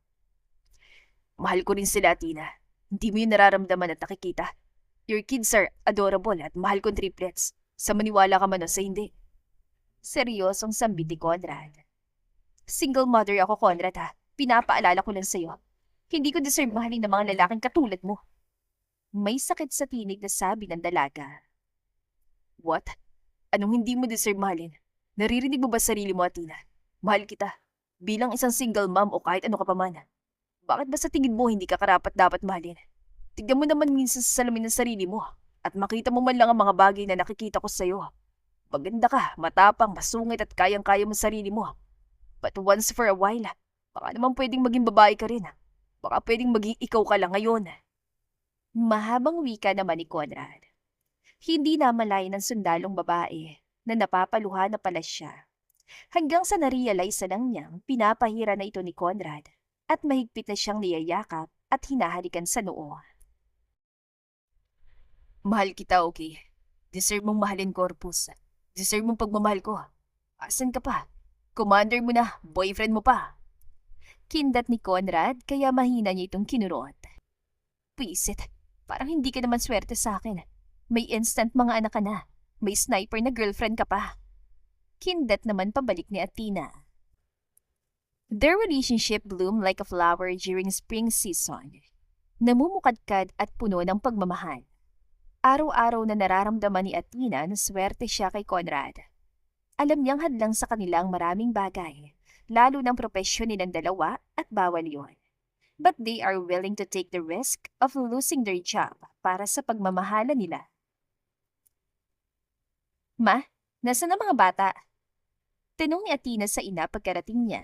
Mahal ko rin sila, Athena. Hindi mo yun nararamdaman at nakikita. Your kids are adorable at mahal kong triplets. Sa maniwala ka man o sa hindi. Seryosong sambit ni Conrad. Single mother ako, Conrad ha. Pinapaalala ko lang sa'yo. Hindi ko deserve mahalin ng mga lalaking katulad mo. May sakit sa tinig na sabi ng dalaga. What? Anong hindi mo deserve mahalin? Naririnig mo ba sarili mo, Athena? Mahal kita. Bilang isang single mom o kahit ano ka pa man. Bakit ba sa tingin mo hindi ka karapat dapat mahalin? Tignan mo naman minsan sa salamin ng sarili mo at makita mo man lang ang mga bagay na nakikita ko sa'yo. Maganda ka, matapang, masungit at kayang-kaya mo sarili mo. But once for a while, baka naman pwedeng maging babae ka rin. Baka pwedeng maging ikaw ka lang ngayon. Mahabang wika naman ni Conrad. Hindi na malay ng sundalong babae na napapaluha na pala siya. Hanggang sa narealize na lang niyang pinapahira na ito ni Conrad at mahigpit na siyang niyayakap at hinahalikan sa noo. Mahal kita, okay? Deserve mong mahalin, Corpus. Deserve mong pagmamahal ko. Asan ka pa? Commander mo na, boyfriend mo pa. Kindat ni Conrad kaya mahina niya itong kinurot. Pisit, parang hindi ka naman swerte sa akin. May instant mga anak ka na. May sniper na girlfriend ka pa. Kindat naman pabalik ni Athena. Their relationship bloomed like a flower during spring season. Namumukadkad at puno ng pagmamahal. Araw-araw na nararamdaman ni Athena na swerte siya kay Conrad. Alam niyang hadlang sa kanilang maraming bagay, lalo ng propesyon nilang dalawa at bawal yon. But they are willing to take the risk of losing their job para sa pagmamahala nila. Ma, nasaan ang mga bata? Tanong ni Athena sa ina pagkarating niya.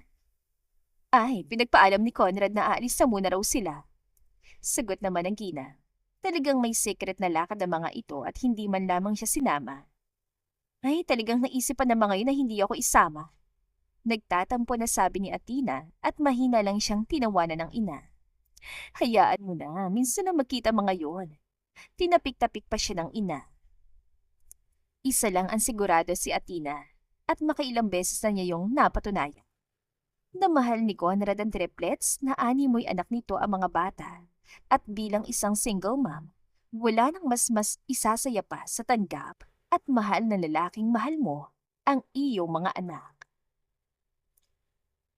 Ay, pinagpaalam ni Conrad na aalis na muna raw sila. Sagot naman ng Gina. Talagang may secret na lakad ang mga ito at hindi man lamang siya sinama. Ay, talagang naisip pa ng mga yun na hindi ako isama. Nagtatampo na sabi ni Athena at mahina lang siyang tinawanan ng ina. Hayaan mo na, minsan na magkita mga yon. Tinapik-tapik pa siya ng ina. Isa lang ang sigurado si Athena at makailang beses na niya yung napatunayan. Na mahal ni Conrad ang triplets na animoy anak nito ang mga bata. At bilang isang single mom, wala nang mas isasaya pa sa tanggap at mahal na lalaking mahal mo ang iyong mga anak.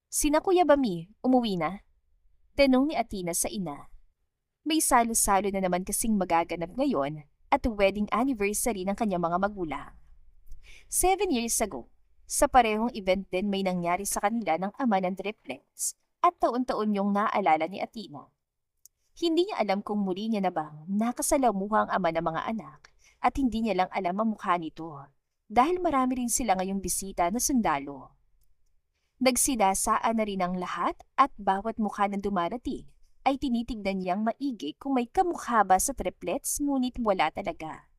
Sina Kuya Bami, umuwi na? Tanong ni Athena sa ina. May salo-salo na naman kasing magaganap ngayon at wedding anniversary ng kanyang mga magulang. 7 years ago, sa parehong event din may nangyari sa kanila ng ama ng triplets at taon-taon yung naalala ni Athena. Hindi niya alam kung muli niya na bang nakasalamuha ang ama ng mga anak at hindi niya lang alam ang mukha nito dahil marami rin sila ngayong bisita na sundalo. Nagsidasaan na rin ang lahat at bawat mukha ng dumarating ay tinitignan niyang maigi kung may kamukha ba sa triplets ngunit wala talaga.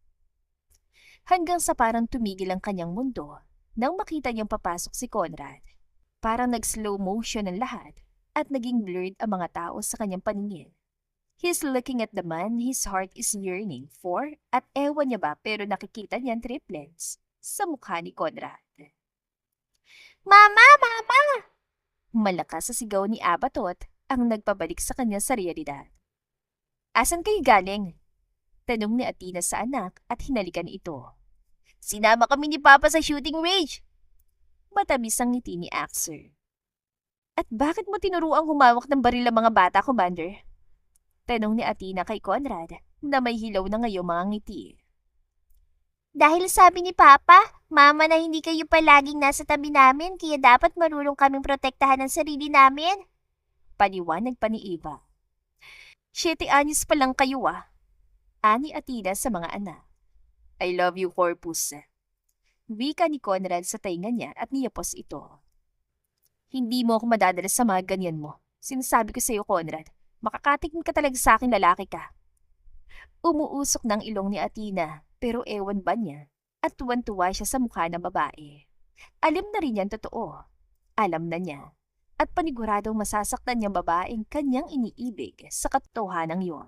Hanggang sa parang tumigil ang kanyang mundo nang makita niyang papasok si Conrad. Parang nag-slow motion ang lahat at naging blurred ang mga tao sa kanyang paningin. He's looking at the man his heart is yearning for at ewan niya ba pero nakikita niyan triplets sa mukha ni Conrad. Mama! Mama! Malakas sa sigaw ni Abatot ang nagpabalik sa kanya sa realidad. Asan kayo galing? Tanong ni Athena sa anak at hinalikan ito. Sinama kami ni Papa sa shooting range. Matamis ang ngiti ni Axer. At bakit mo tinuruang humawak ng baril ang mga bata, Commander? Tanong ni Athena kay Conrad na may hilaw na ngayong mga ngiti. Dahil sabi ni Papa, Mama na hindi kayo palaging nasa tabi namin kaya dapat marunong kaming protektahan ang sarili namin. Paliwanag pa ni Eva. 7 anyos pa lang kayo Ani Athena sa mga anak. I love you, Corpus. Wika ni Conrad sa tainga niya at niyapos ito. Hindi mo ako madadala sa mga ganyan mo. Sinasabi ko sa iyo, Conrad. Makakatikim ka talaga sa akin, lalaki ka. Umuusok ng ilong ni Athena pero ewan ba niya at tuwan-tuwa siya sa mukha ng babae. Alam na rin yan totoo. Alam na niya at paniguradong masasaktan niyang babaeng kanyang iniibig sa katotohanan yun.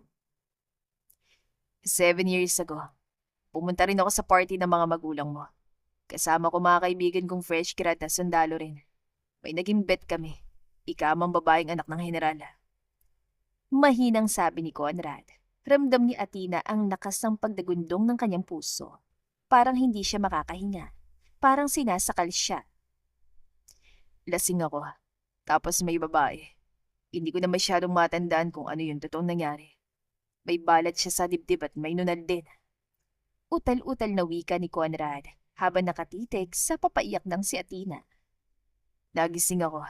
7 years ago, pumunta rin ako sa party ng mga magulang mo. Kasama ko mga kaibigan kong fresh grad na sundalo rin. May naging bet kami. Ika ang babaeng anak ng general. Mahinang sabi ni Conrad. Ramdam ni Athena ang lakas ng pagdagundong ng kanyang puso. Parang hindi siya makakahinga. Parang sinasakal siya. Lasing ako. Tapos may babae. Hindi ko na masyadong matandaan kung ano yung totoong nangyari. May balat siya sa dibdib at may nunal din. Utal-utal na wika ni Conrad habang nakatitig sa papaiyak ng si Athena. Nagising ako.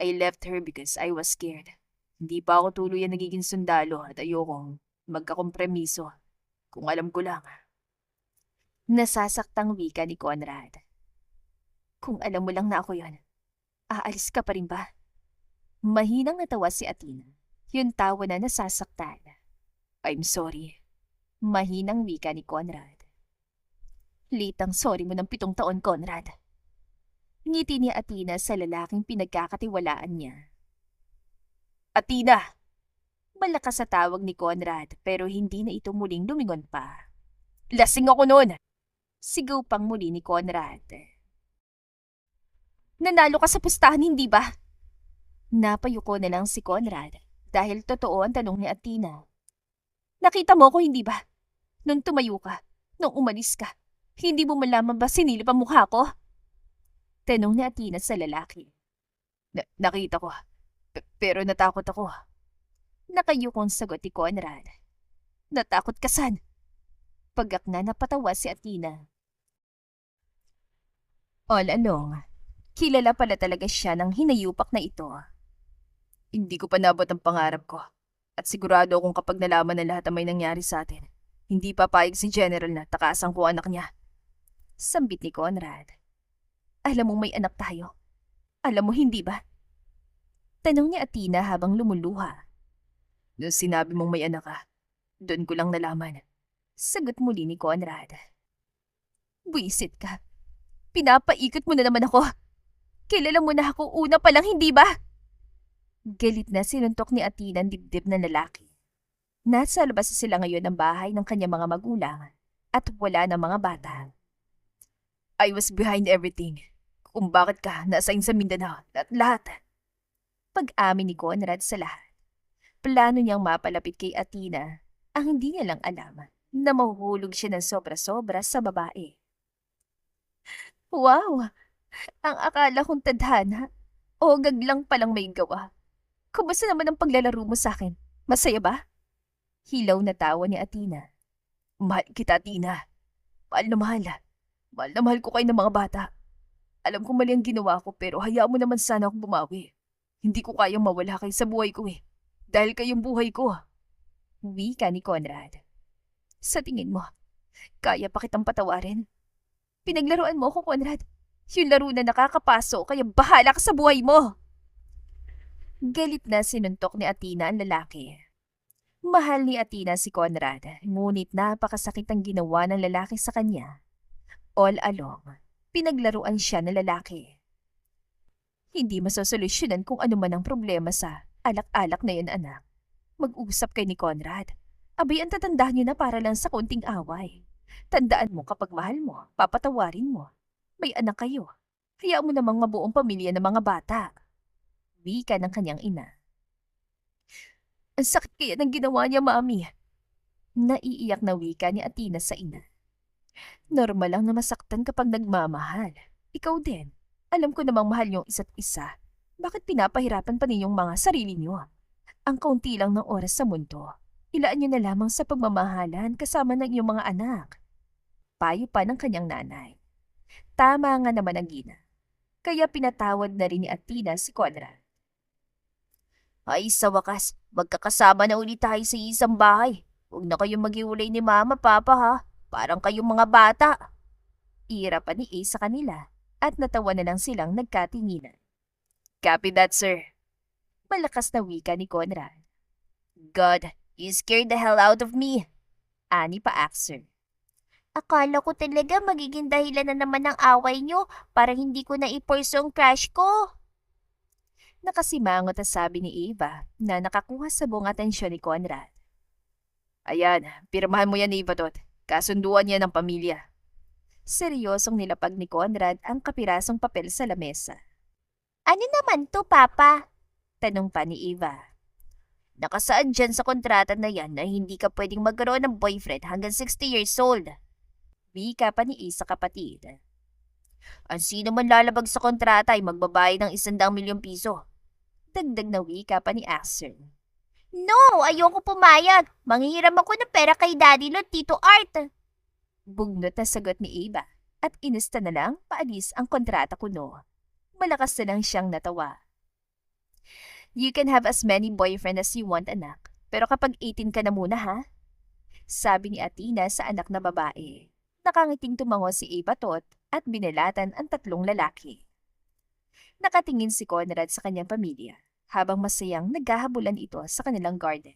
I left her because I was scared. Hindi pa ako tuluyan nagiging sundalo at ayokong magkakompromiso. Kung alam ko lang. Nasasaktang wika ni Conrad. Kung alam mo lang na ako yon, aalis ka pa rin ba? Mahinang natawa si Athena. Yung tawa na nasasaktan. I'm sorry. Mahinang wika ni Conrad. Litang sorry mo ng 7 taon, Conrad. Ngiti ni Athena sa lalaking pinagkakatiwalaan niya. Athena! Malakas sa tawag ni Conrad pero hindi na ito muling lumingon pa. Lasing ako noon! Sigaw pang muli ni Conrad. Nanalo ka sa pustahan, hindi ba? Napayuko na lang si Conrad dahil totoo ang tanong ni Athena. Nakita mo ko, hindi ba? Nung tumayo ka, nung umalis ka, hindi mo malaman ba sinilip ang mukha ko? Tanong ni Athena sa lalaki. Nakita ko. Pero natakot ako. Nakayukong sagot ni Conrad. Natakot ka san? Pagak na napatawa si Athena. All along, kilala pala talaga siya ng hinayupak na ito. Hindi ko pa nabot ang pangarap ko. At sigurado akong kapag nalaman na lahat ang may nangyari sa atin, hindi papayag si General na takasan ko anak niya. Sambit ni Conrad. Alam mong may anak tayo. Alam mo hindi ba? Tanong ni Athena habang lumuluha. Nung sinabi mong may anak ka, Doon ko lang nalaman. Sagot muli ni Conrad. Buisit ka. Pinapaikot mo na naman ako. Kilala mo na ako una pa lang, hindi ba? Galit na sinuntok ni Athena ang dibdib ng lalaki. Nasa labas sila ngayon ng bahay ng kanyang mga magulang at wala ng mga bata. I was behind everything. Kung bakit ka nasain sa Mindanao at lahat. Pag-amin ni Conrad sa lahat. Plano niyang mapalapit kay Athena ang hindi niya lang alam na mahuhulog siya ng sobra-sobra sa babae. Wow! Ang akala kong tadhana o gaglang palang may gawa. Kumusta naman ang paglalaro mo sa akin? Masaya ba? Hilaw na tawa ni Athena. Mahal kita, Athena. Mahal na mahal. Mahal na mahal ko kayo ng mga bata. Alam ko mali ang ginawa ko pero hayaan mo naman sana akong bumawi. Hindi ko kayang mawala kayo sa buhay ko eh. Dahil kayong buhay ko. Wika ni Conrad. Sa tingin mo, kaya pa kitang patawarin? Pinaglaruan mo ako, Conrad. Yung laro na nakakapaso kaya bahala ka sa buhay mo. Galit na sinuntok ni Athena ang lalaki. Mahal ni Athena si Conrad, ngunit napakasakit ang ginawa ng lalaki sa kanya. All along, pinaglaruan siya ng lalaki. Hindi masosolusyonan kung ano man ang problema sa alak-alak na yan, anak. Mag-usap kay ni Conrad. Abay, ang tatandaan niyo na para lang sa konting away. Tandaan mo kapag mahal mo, papatawarin mo. May anak kayo. Hayaan mo namang mabuong pamilya ng mga bata. Wika ng kanyang ina. Ang sakit kaya ng ginawa niya, Mami. Naiiyak na wika ni Athena sa ina. Normal lang na masaktan kapag nagmamahal. Ikaw din. Alam ko namang mahal niyong isa't isa. Bakit pinapahirapan pa ninyong mga sarili niyo? Ang kaunti lang ng oras sa mundo. Ilaan niyo na lamang sa pagmamahalan kasama ng iyong mga anak. Payo pa ng kanyang nanay. Tama nga naman ang gina. Kaya pinatawad na rin ni Athena si Conrad. Ay, sa wakas, magkakasama na ulit tayo sa isang bahay. Huwag na kayong maghiwalay ni Mama, Papa ha. Parang kayong mga bata. Ira pa ni A sa kanila at natawa na lang silang nagkatinginan. Copy that, sir. Malakas na wika ni Conrad. God, you scared the hell out of me. Ani pa Axel. Akala ko talaga magiging dahilan na naman ng away nyo para hindi ko na i-pursue ang crush ko. Nakasimangot ang sabi ni Eva na nakakuha sa buong atensyon ni Conrad. Ayan, pirmahan mo yan, Eva Tot. Kasunduan niya ng pamilya. Seryosong nilapag ni Conrad ang kapirasong papel sa lamesa. Ano naman to, Papa? Tanong pa ni Eva. Nakasaad dyan sa kontrata na yan na hindi ka pwedeng magkaroon ng boyfriend hanggang 60 years old. Wika pa ni A sa kapatid. Ang sino man lalabag sa kontrata ay magbabayad ng 100,000,000 piso. Dagdag na wika pa ni Axel. No! Ayoko pumayag! Manghihiram ako ng pera kay Daddy Lo, Tito Art! Bugnot na sagot ni Eva at inista na lang paalis ang kontrata kuno. Malakas na lang siyang natawa. You can have as many boyfriend as you want, anak. Pero kapag 18 ka na muna, ha? Sabi ni Athena sa anak na babae. Nakangiting tumango si Eva Tot at binalatan ang tatlong lalaki. Nakatingin si Conrad sa kanyang pamilya habang masayang naghahabulan ito sa kanilang garden.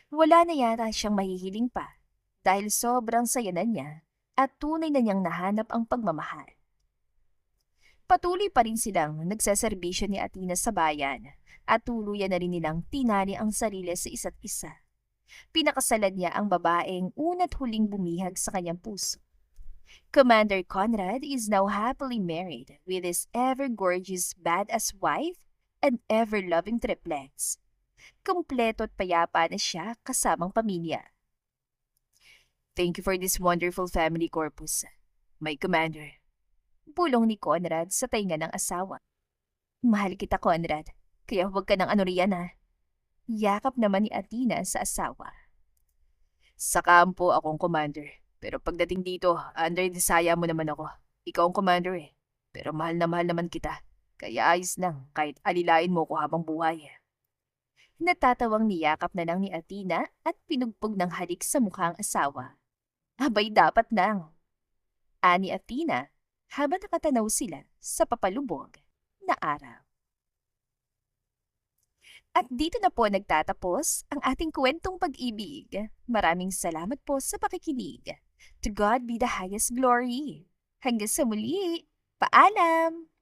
Wala na yata siyang mahihiling pa dahil sobrang saya na niya at tunay na niyang nahanap ang pagmamahal. Patuloy pa rin silang nagsaserbisyo ni Athena sa bayan at tuluyan na rin nilang tinari ang sarili sa isa't isa. Pinakasalan niya ang babaeng una't huling bumihag sa kanyang puso. Commander Conrad is now happily married with his ever-gorgeous badass wife and ever-loving triplets. Kompleto at payapa na siya kasamang pamilya. Thank you for this wonderful family corpus, my commander. Bulong ni Conrad sa tainga ng asawa. Mahal kita, Conrad, kaya huwag ka ng ano riyan ha. Yakap naman ni Athena sa asawa. Sa kampo akong commander, pero pagdating dito, under desaya mo naman ako. Ikaw ang commander eh, pero mahal na mahal naman kita. Kaya ayos lang kahit alilain mo ko habang buhay. Natatawang niyakap na lang ni Athena at pinugpog ng halik sa mukhang asawa. Abay dapat nang. Ani Athena habang nakatanaw sila sa papalubog na araw. At dito na po nagtatapos ang ating kwentong pag-ibig. Maraming salamat po sa pakikinig. To God be the highest glory. Hanggang sa muli. Paalam!